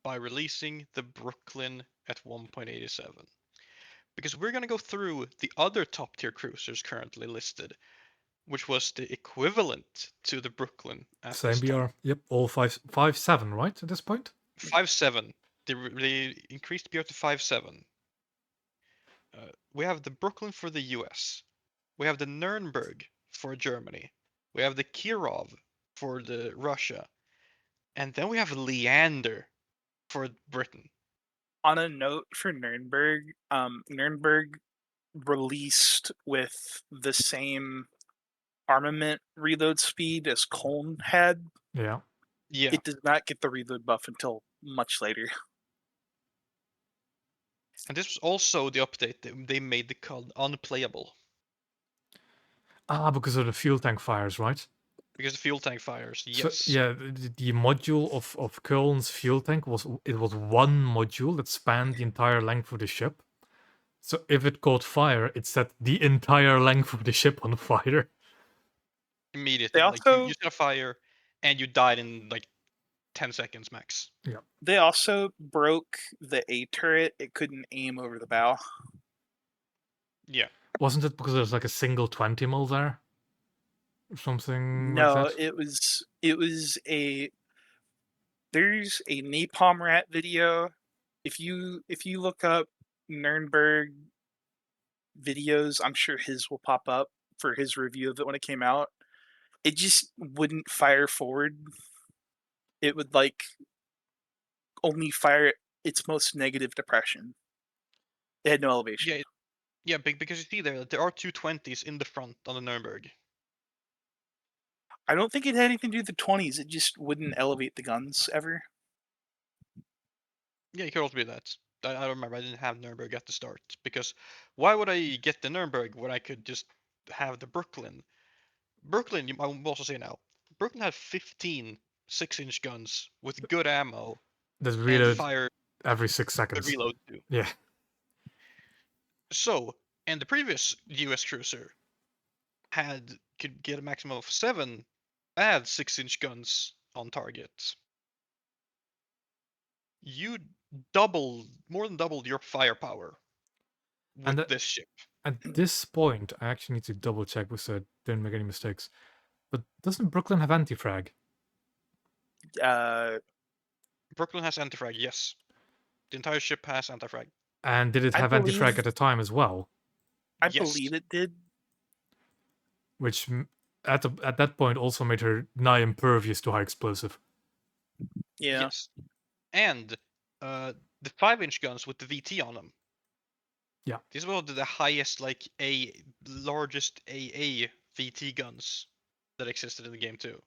by releasing the Brooklyn at 1.87. Because we're going to go through the other top tier cruisers currently listed, which was the equivalent to the Brooklyn at Same this time. BR. Yep, all 5.7, right, at this point? 5.7. They increased BR to 5.7. We have the Brooklyn for the US. We have the Nuremberg for Germany. We have the Kirov for the Russia. And then we have Leander for Britain. On a note for Nuremberg, Nuremberg released with the same armament reload speed as Cologne had. Yeah. Yeah. It does not get the reload buff until much later. And this was also the update that they made the code unplayable. Because of the fuel tank fires, right? Because the fuel tank fires, So yes. yeah, the module of Köln's fuel tank was one module that spanned the entire length of the ship. So if it caught fire, it set the entire length of the ship on fire. Immediately. They Like you also set a fire and you died in like 10 seconds max. they also broke the A turret. It couldn't aim over the bow. Yeah. Wasn't it because there's like a single 20 mil there? Or something like No, that? it was a there's a Napalm Rat video. If you look up Nuremberg videos, I'm sure his will pop up for his review of it when it came out. It just wouldn't fire forward. It would like only fire at its most negative depression. It had no elevation. Yeah, because you see there are 220s in the front on the Nuremberg. I don't think it had anything to do with the 20s. It just wouldn't elevate the guns ever. Yeah, it could also be that. I don't remember. I didn't have Nuremberg at the start because why would I get the Nuremberg when I could just have the Brooklyn? Brooklyn, I will also say now, Brooklyn had 15 6-inch guns with good ammo That and reload fire every 6 the seconds. reload too. Yeah. So, and the previous U.S. cruiser could get a maximum of 7 bad 6-inch guns on target. You more than doubled your firepower with And this ship. at this point, I actually need to double check so I don't make any mistakes. But doesn't Brooklyn have anti-frag? Brooklyn has anti-frag, yes. The entire ship has anti-frag. And did it I have anti-frag believe- at the time as well? I Yes. believe it did. Which at that point also made her nigh impervious to high explosive. Yeah. Yes. And the 5-inch guns with the VT on them. Yeah. These were the highest, largest AA VT guns that existed in the game too.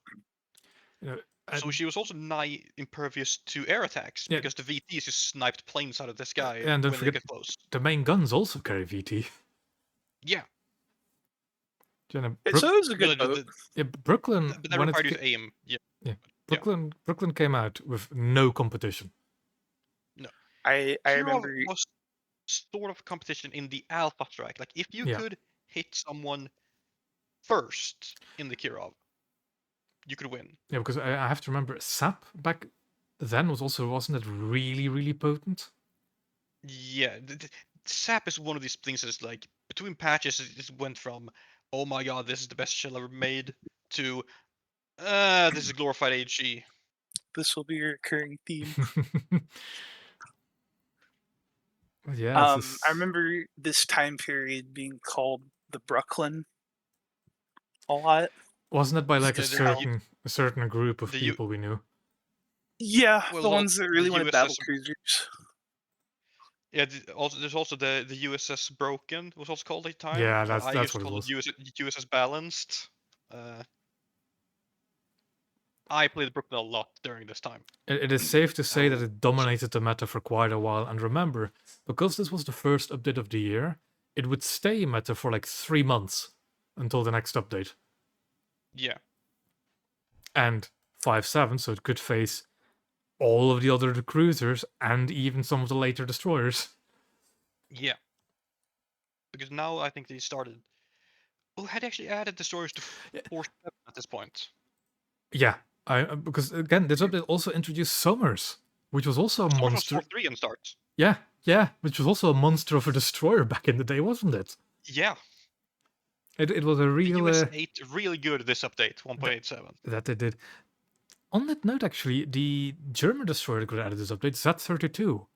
So she was also nigh impervious to air attacks because the VTs just sniped planes out of the sky and don't when they forget, get close. the main guns also carry VT. Yeah. So it was a good boat. Brooklyn. But that required you to aim. Yeah. Brooklyn came out with no competition. No. I remember was sort of competition in the alpha strike. Like if you could hit someone first in the Kirov, you could win. Yeah, because I have to remember SAP back then wasn't it really, really potent? Yeah, SAP is one of these things that's like between patches it just went from oh my god this is the best shell ever made to this is glorified HE. this will be your recurring theme. Yeah, I remember this time period being called the Brooklyn a lot. Wasn't it by like Yeah, a certain group of people we knew? Yeah, Well, the ones that really the wanted USS battle cruisers. Yeah, there's also the USS Broken was also called at the time. Yeah, but I that's used to what it call was. it USS Balanced. I played Brooklyn a lot during this time. It is safe to say that Oh, it dominated the meta for quite a while. And remember, because this was the first update of the year, it would stay meta for like 3 months until the next update. Yeah. And 5.7, so it could face all of the other cruisers and even some of the later destroyers. Yeah. Because now I think they started. Oh, had actually added destroyers to 4.7 at this point. Yeah, because again, this update also introduced Summers, which was also a monster. 4.3 and starts. Yeah, which was also a monster of a destroyer back in the day, wasn't it? Yeah. It was a real. The US 8 really good this update, 1.87. That they did. On that note, actually, the German destroyer that got added this update, Z32.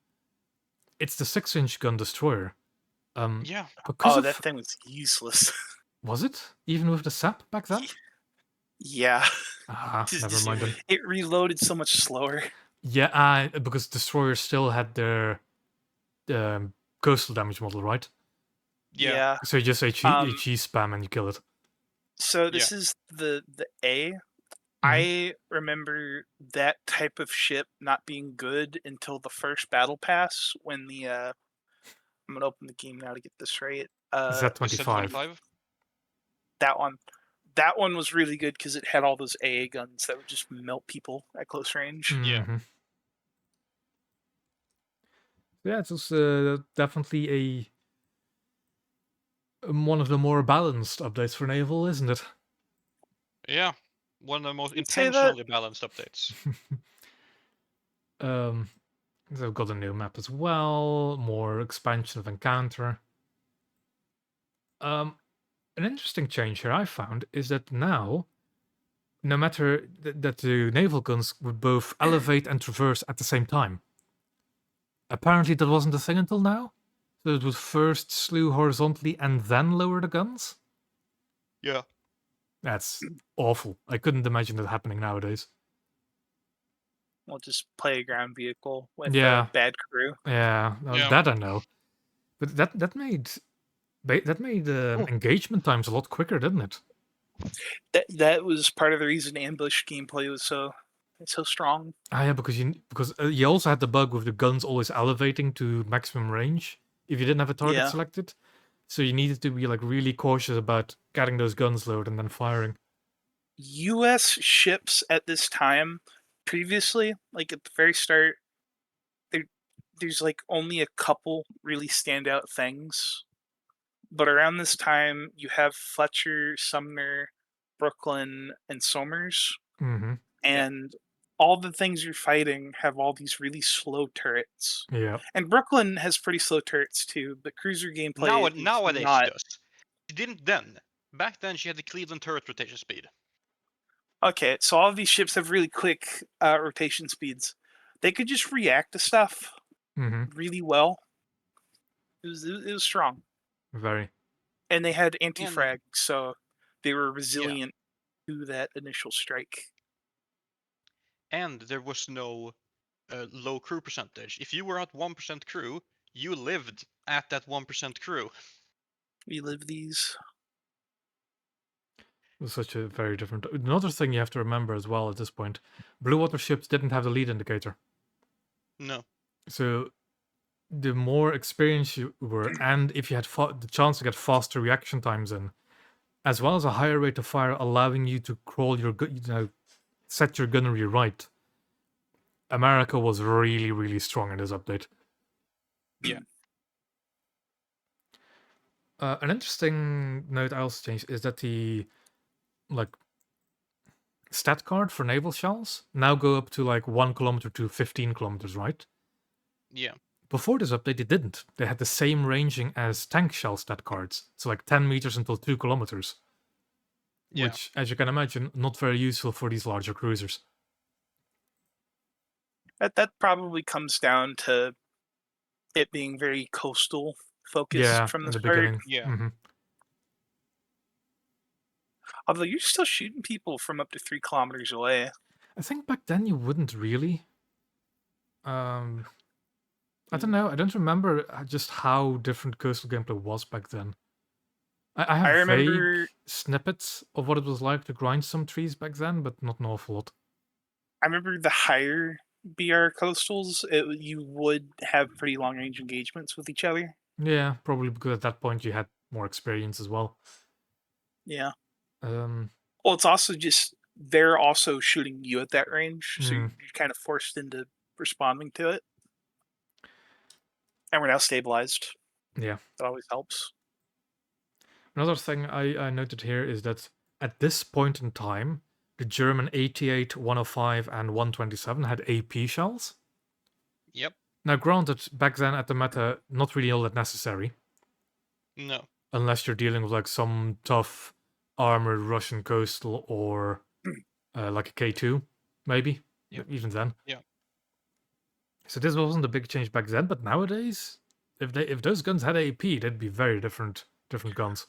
It's the 6-inch gun destroyer. Yeah. That thing was useless. Was it? Even with the SAP back then? Yeah. Never mind then. It reloaded so much slower. Yeah, because destroyers still had their coastal damage model, right? Yeah. So you just say HE spam and you kill it. So this is the A. I remember that type of ship not being good until the first battle pass when the I'm gonna open the game now to get this right. Z25. That one was really good because it had all those AA guns that would just melt people at close range. Yeah. Yeah, it was definitely one of the more balanced updates for naval, isn't it? Yeah. One of the most You'd say that? intentionally balanced updates. They've got a new map as well, more expansion of encounter. An interesting change here I found is that now, no matter that the naval guns would both elevate and traverse at the same time. Apparently that wasn't a thing until now. So it would first slew horizontally and then lower the guns? Yeah. That's awful. I couldn't imagine that happening nowadays. We'll just play a ground vehicle with Yeah. a bad crew. Yeah, that I know. But that made engagement times a lot quicker, didn't it? That was part of the reason ambush gameplay was so strong. Yeah, because you also had the bug with the guns always elevating to maximum range if you didn't have a target selected. So you needed to be like really cautious about getting those guns loaded and then firing. US ships at this time previously, like at the very start, there's like only a couple really standout things. But around this time, you have Fletcher, Sumner, Brooklyn, and Somers, Mm-hmm. and all the things you're fighting have all these really slow turrets. Yeah. And Brooklyn has pretty slow turrets too, but cruiser gameplay is Nowadays she not. does. She didn't then. Back then she had the Cleveland turret rotation speed. Okay, so all of these ships have really quick rotation speeds. They could just react to stuff Mm-hmm. really well. It was strong. Very. And they had And anti-frag, so they were resilient to that initial strike. and there was no low crew percentage. If you were at 1% crew, you lived at that 1% crew. We live these. It was such a very different. Another thing you have to remember as well at this point, blue water ships didn't have the lead indicator. No. So the more experienced you were, and if you had the chance to get faster reaction times in, as well as a higher rate of fire, allowing you to crawl your, set your gunnery right. America was really, really strong in this update. Yeah. An interesting note I also changed is that the stat card for naval shells now go up to 1 kilometer to 15 kilometers, right? Yeah. Before this update, they didn't. They had the same ranging as tank shell stat cards, so 10 meters until 2 kilometers. Yeah. Which, as you can imagine, not very useful for these larger cruisers. That probably comes down to it being very coastal focused from in the the start. beginning. Yeah. Mm-hmm. Although you're still shooting people from up to 3 kilometers away. I think back then you wouldn't really. I don't know. I don't remember just how different coastal gameplay was back then. I have remember vague snippets of what it was like to grind some trees back then, but not an awful lot. I remember the higher BR coastals, you would have pretty long range engagements with each other. Yeah, probably because at that point you had more experience as well. Yeah. Um, Well, it's also just they're also shooting you at that range, so you're mm, kind of forced into responding to it. And we're now stabilized. yeah. That always helps. Another thing I noted here is that at this point in time, the German 88, 105, and 127 had AP shells. Yep. Now, granted, back then at the meta, not really all that necessary. No. Unless you're dealing with some tough armored Russian coastal or like a K2, maybe. Yep. Even then. Yeah. So this wasn't a big change back then, but nowadays, if those guns had AP, they'd be very different guns.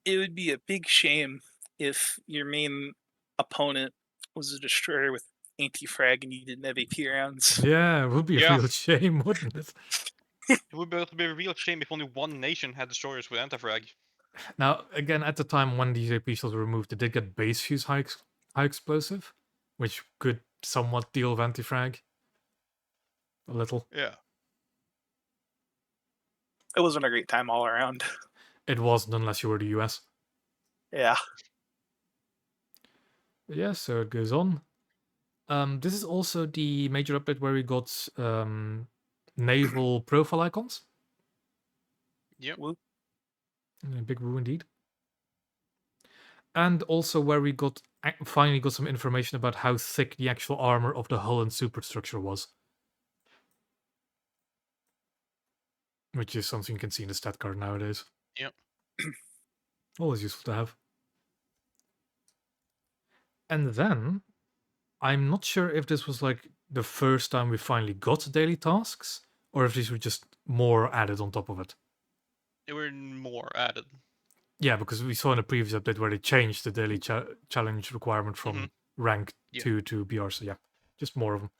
It would be a big shame if your main opponent was a destroyer with anti-frag and you didn't have AP rounds. Yeah, it would be a Yeah. real shame, wouldn't it? It would be a real shame if only one nation had destroyers with anti-frag. Now, again, at the time when these AP shells were removed, they did get base fuse high explosive, which could somewhat deal with anti-frag. A little. Yeah. It wasn't a great time all around. It wasn't unless you were the US. Yeah. Yeah, so it goes on. This is also the major update where we got naval profile icons. Yep. Woo. Big woo indeed. And also where we finally got some information about how thick the actual armor of the hull and superstructure was. Which is something you can see in the stat card nowadays. Yep. Always useful to have. And then, I'm not sure if this was the first time we finally got daily tasks, or if these were just more added on top of it. They were more added. Yeah, because we saw in a previous update where they changed the daily challenge requirement from rank 2 to BR, so yeah, just more of them.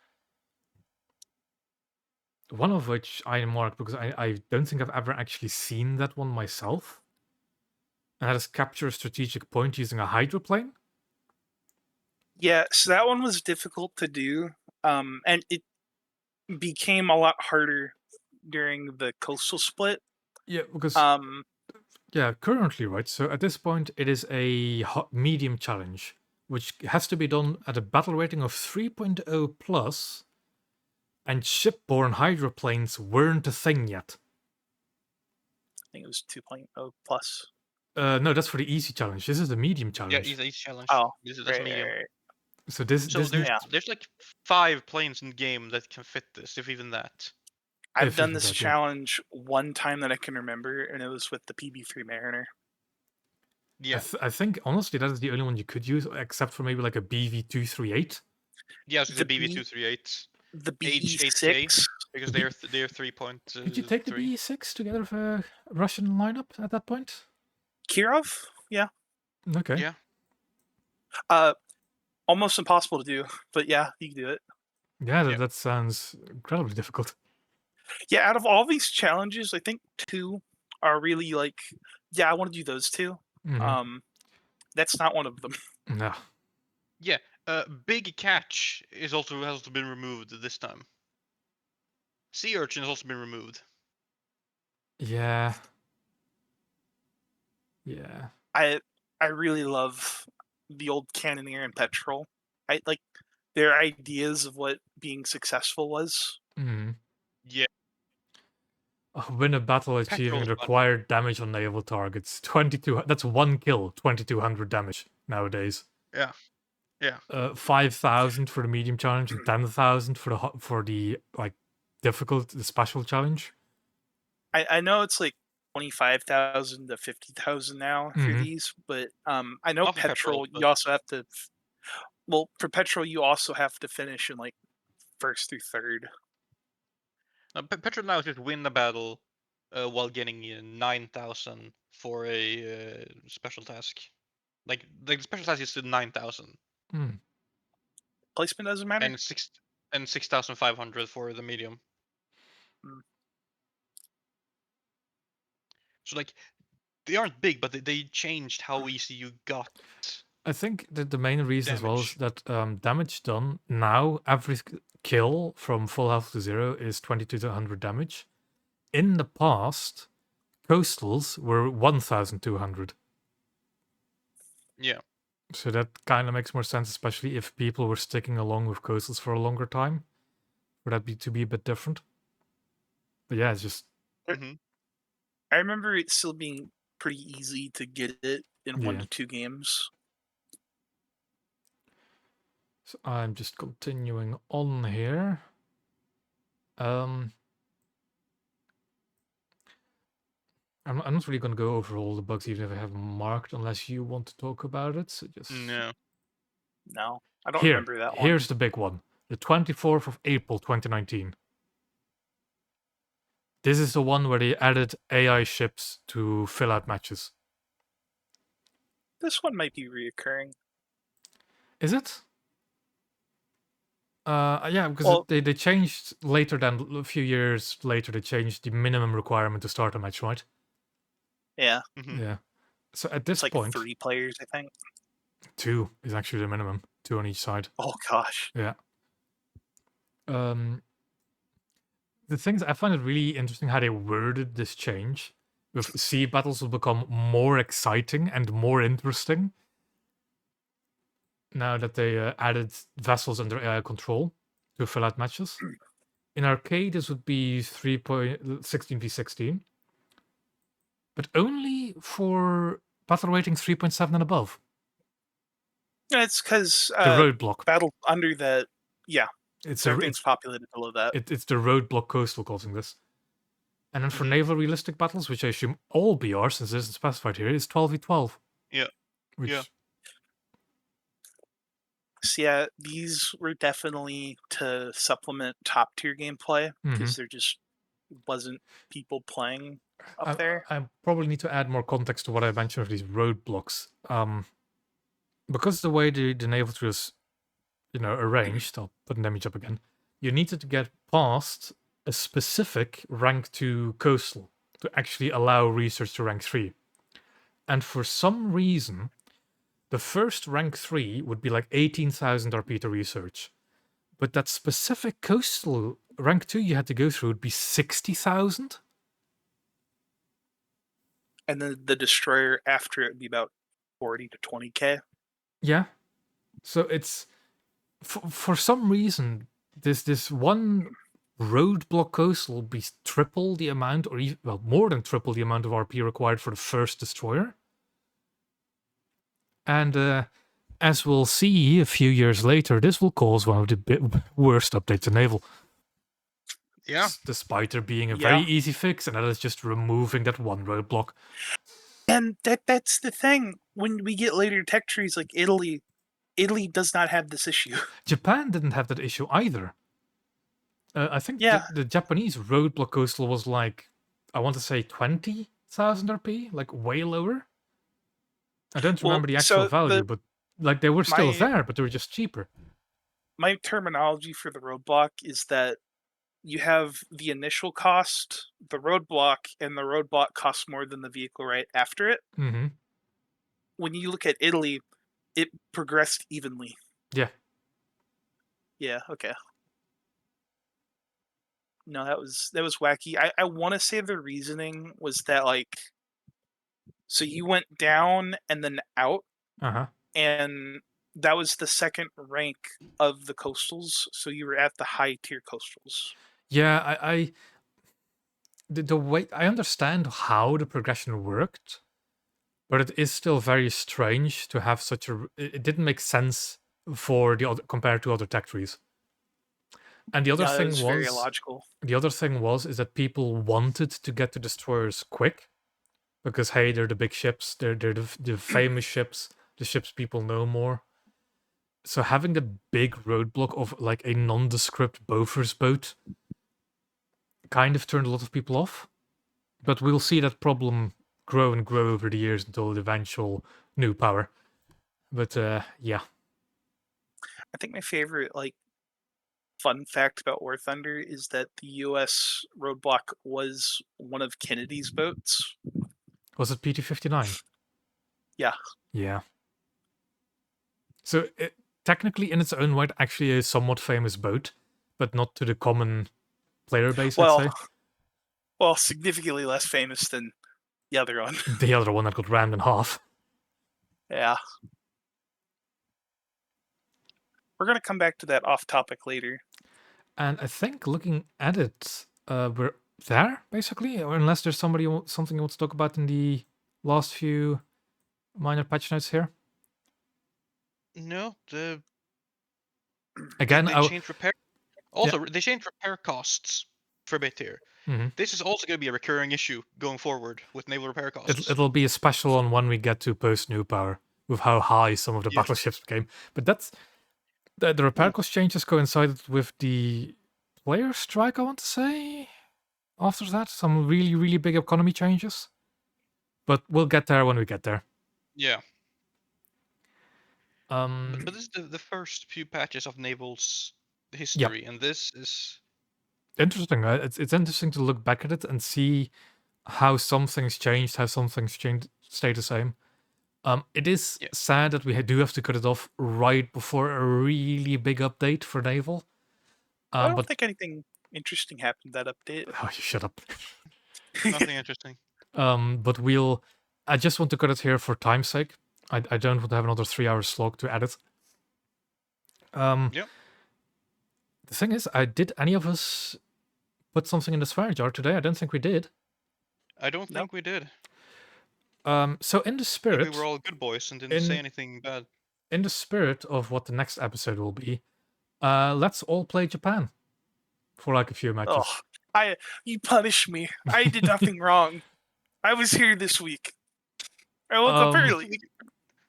One of which I marked because I don't think I've ever actually seen that one myself. And that is capture a strategic point using a hydroplane. Yeah, so that one was difficult to do, and it became a lot harder during the coastal split. Yeah, because currently, right? So at this point, it is a medium challenge which has to be done at a battle rating of 3.0 plus, and shipborne hydroplanes weren't a thing yet. I think it was 2.0 plus. No, that's for the easy challenge. This is the medium Yeah, challenge. easy challenge. Oh, That's right, medium. right. So this So there's Yeah. there's like 5 planes in game that can fit this, if even that. I've If done even this that, yeah. challenge one time that I can remember, and it was with the PB3 Mariner. Yeah, I think honestly that is the only one you could use, except for maybe like a BV238. yeah. So the The B- BV238, The H8K, BE6. because The they're 3.3. Could you take the BE6 together with a Russian lineup at that point? Kirov? Yeah. Okay. Yeah. Almost impossible to do, but yeah, you can do it. Yeah, Yeah. that sounds incredibly difficult. Yeah, out of all these challenges, I think 2 are really like, yeah, I want to do those 2. Mhm. That's not one of them. No. Yeah. Big Catch has also been removed this time. Sea Urchin has also been removed. Yeah. Yeah. I really love the old Cannoneer and Petrol. I like their ideas of what being successful was. Mhm. Yeah. Win a battle achieving Petrol's the fun. required damage on naval targets. 22. That's one kill. 2200 damage nowadays. Yeah. Yeah. 5,000 for the medium challenge and 10,000 for the like difficult, the special challenge. I know it's like 25,000 to 50,000 now for Mhm. these, but I know Not for Petrol. Petrol, You but also have to. Well, for Petrol, you also have to finish in like first through third. Petrol now is just win the battle while getting 9,000 for a special task. Like the special task is still 9,000 Mm. Placement doesn't matter. and 6,500 for the medium. Mm. So like they aren't big, but they changed how easy you got. I think that the main reason as well is Damage. that damage done now, every kill from full health to 0 is 22 to 100 damage. In the past, coastals were 1,200. Yeah. So that kind of makes more sense, especially if people were sticking along with coastals for a longer time. For that to be a bit different. But yeah, it's just Mm-hmm. I remember it still being pretty easy to get it in 1 yeah. to 2 games. So I'm just continuing on here. I'm not really going to go over all the bugs, even if I have them marked, unless you want to talk about it. So just No. No, I don't remember that one. here's the big one. The 24th of April 2019. This is the one where they added AI ships to fill out matches. This one might be reoccurring. Is it? Yeah, because Well, they changed later than a few years later. They changed the minimum requirement to start a match, right? yeah, Mm-hmm. Yeah. So at it's this like point, 3 players, I think. 2 is actually the minimum. 2 on each side. Oh gosh. Yeah. The things I find it really interesting how they worded this change. With sea battles will become more exciting and more interesting now that they added vessels under AI control to fill out matches. In arcade, this would be 3.16v16, but only for battle rating 3.7 and above. Yeah, it's because The roadblock. battle under that. Yeah, It's everything's populated below that. it's the roadblock coastal causing this. And then for Mhm. naval realistic battles, which I assume all BR, since it isn't specified here, is 12v12. Yeah. Which Yeah. So yeah, these were definitely to supplement top tier gameplay because there just wasn't people playing up there. I probably need to add more context to what I mentioned of these roadblocks. Because the way the naval tree is, arranged, I'll put an image up again. You needed to get past a specific rank 2 coastal to actually allow research to rank 3. And for some reason, the first rank 3 would be like 18,000 RP to research. But that specific coastal rank 2 you had to go through would be 60,000. And then the destroyer after it would be about 40 to 20k. Yeah. So it's for some reason this one roadblock coastal will be triple the amount, or even, well, more than triple the amount of RP required for the first destroyer. And as we'll see a few years later, this will cause one of the worst updates in naval. Yeah. Despite there being a very easy fix, and that is just removing that one roadblock. And that's the thing. When we get later tech trees like Italy does not have this issue. Japan didn't have that issue either. I think the Japanese roadblock coastal was like, I want to say 20,000 RP, like way lower. I don't remember the actual value, but like they were still there, but they were just cheaper. My terminology for the roadblock is that you have the initial cost, the roadblock, and the roadblock costs more than the vehicle right after it. Mm-hmm. When you look at Italy, it progressed evenly. Yeah. Yeah, okay. No, that was wacky. I want to say the reasoning was that, like, so you went down and then out, and that was the second rank of the coastals, so you were at the high tier coastals. Yeah, the way I understand how the progression worked, but it is still very strange to have such a. It didn't make sense for the other compared to other tech trees. And the other thing was very illogical. The other thing is that people wanted to get to destroyers quick because hey, they're the big ships, they're the famous ships, the ships people know more. So having the big roadblock of like a nondescript Bofors boat kind of turned a lot of people off. But we'll see that problem grow and grow over the years until the eventual new power. But yeah. I think my favorite fun fact about War Thunder is that the U.S. roadblock was one of Kennedy's boats. Was it PT-59? Yeah. Yeah. So technically, in its own right, actually a somewhat famous boat, but not to the common player base, I'd say. Well, significantly less famous than the other one. The other one that got rammed in half. Yeah. We're going to come back to that off topic later. And I think looking at it, we're there, basically, or unless there's something you want to talk about in the last few minor patch notes here. No, Again, they changed repair. Also, they changed repair costs for a bit here. Mm-hmm. This is also going to be a recurring issue going forward with naval repair costs. It'll be a special on when we get to post new power with how high some of the battleships became. But that's the repair cost changes coincided with the player strike, I want to say. After that, some really, really big economy changes. But we'll get there when we get there. Yeah. But this is the first few patches of Naval's history, and this is interesting. It's interesting to look back at it and see how some things changed, how some things stay the same. It is sad that we do have to cut it off right before a really big update for Naval. I don't think anything interesting happened that update. Oh, you shut up. Nothing interesting. But I just want to cut it here for time's sake. I don't want to have another 3-hour slog to edit. Yep. The thing is, did any of us put something in the swear jar today? I don't think we did. I don't think we did. So in the spirit, we were all good boys and didn't say anything bad. In the spirit of what the next episode will be, let's all play Japan for like a few matches. Oh, you punished me. I did nothing wrong. I was here this week. I woke up early.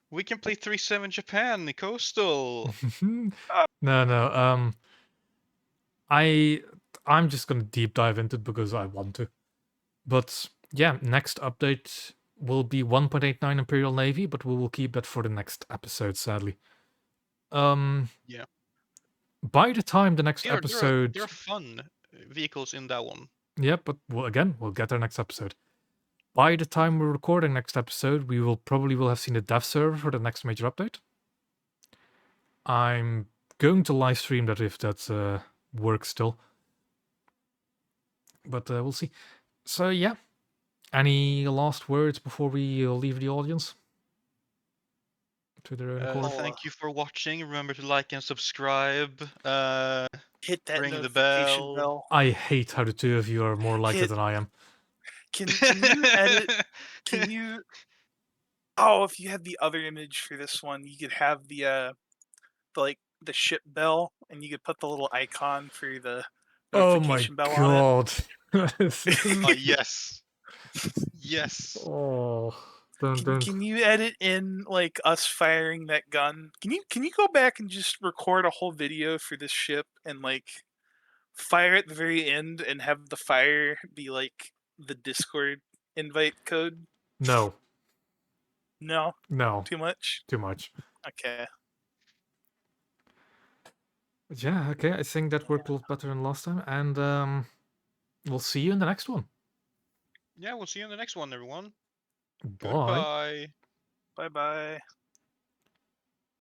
We can play 3-7 Japan, the coastal. No. I'm just gonna deep dive into it because I want to. But yeah, next update will be 1.89 Imperial Navy, but we will keep that for the next episode, sadly. Yeah. By the time the next episode, there are fun vehicles in that one. Yeah, but we'll get there next episode. By the time we're recording next episode, we will probably have seen the dev server for the next major update. I'm going to live stream that if that works still. But we'll see. So yeah, any last words before we leave the audience? to their own accord. Thank you for watching. Remember to like and subscribe. Hit that Ring the notification bell. bell. I hate how the two of you are more like it Hit- than I am. Can you edit? Can you? Oh, if you had the other image for this one, you could have the ship bell, and you could put the little icon for the Oh my notification bell on god. it. Yes. Yes. Oh, don't. Can you edit in like us firing that gun? Can you go back and just record a whole video for this ship and like fire at the very end and have the fire be like the Discord invite code? No, No, no, too much. too much. Okay. But yeah, okay, I think that worked a lot better than last time, and we'll see you in the next one. Yeah, we'll see you in the next one, everyone. Bye. Goodbye. Bye bye.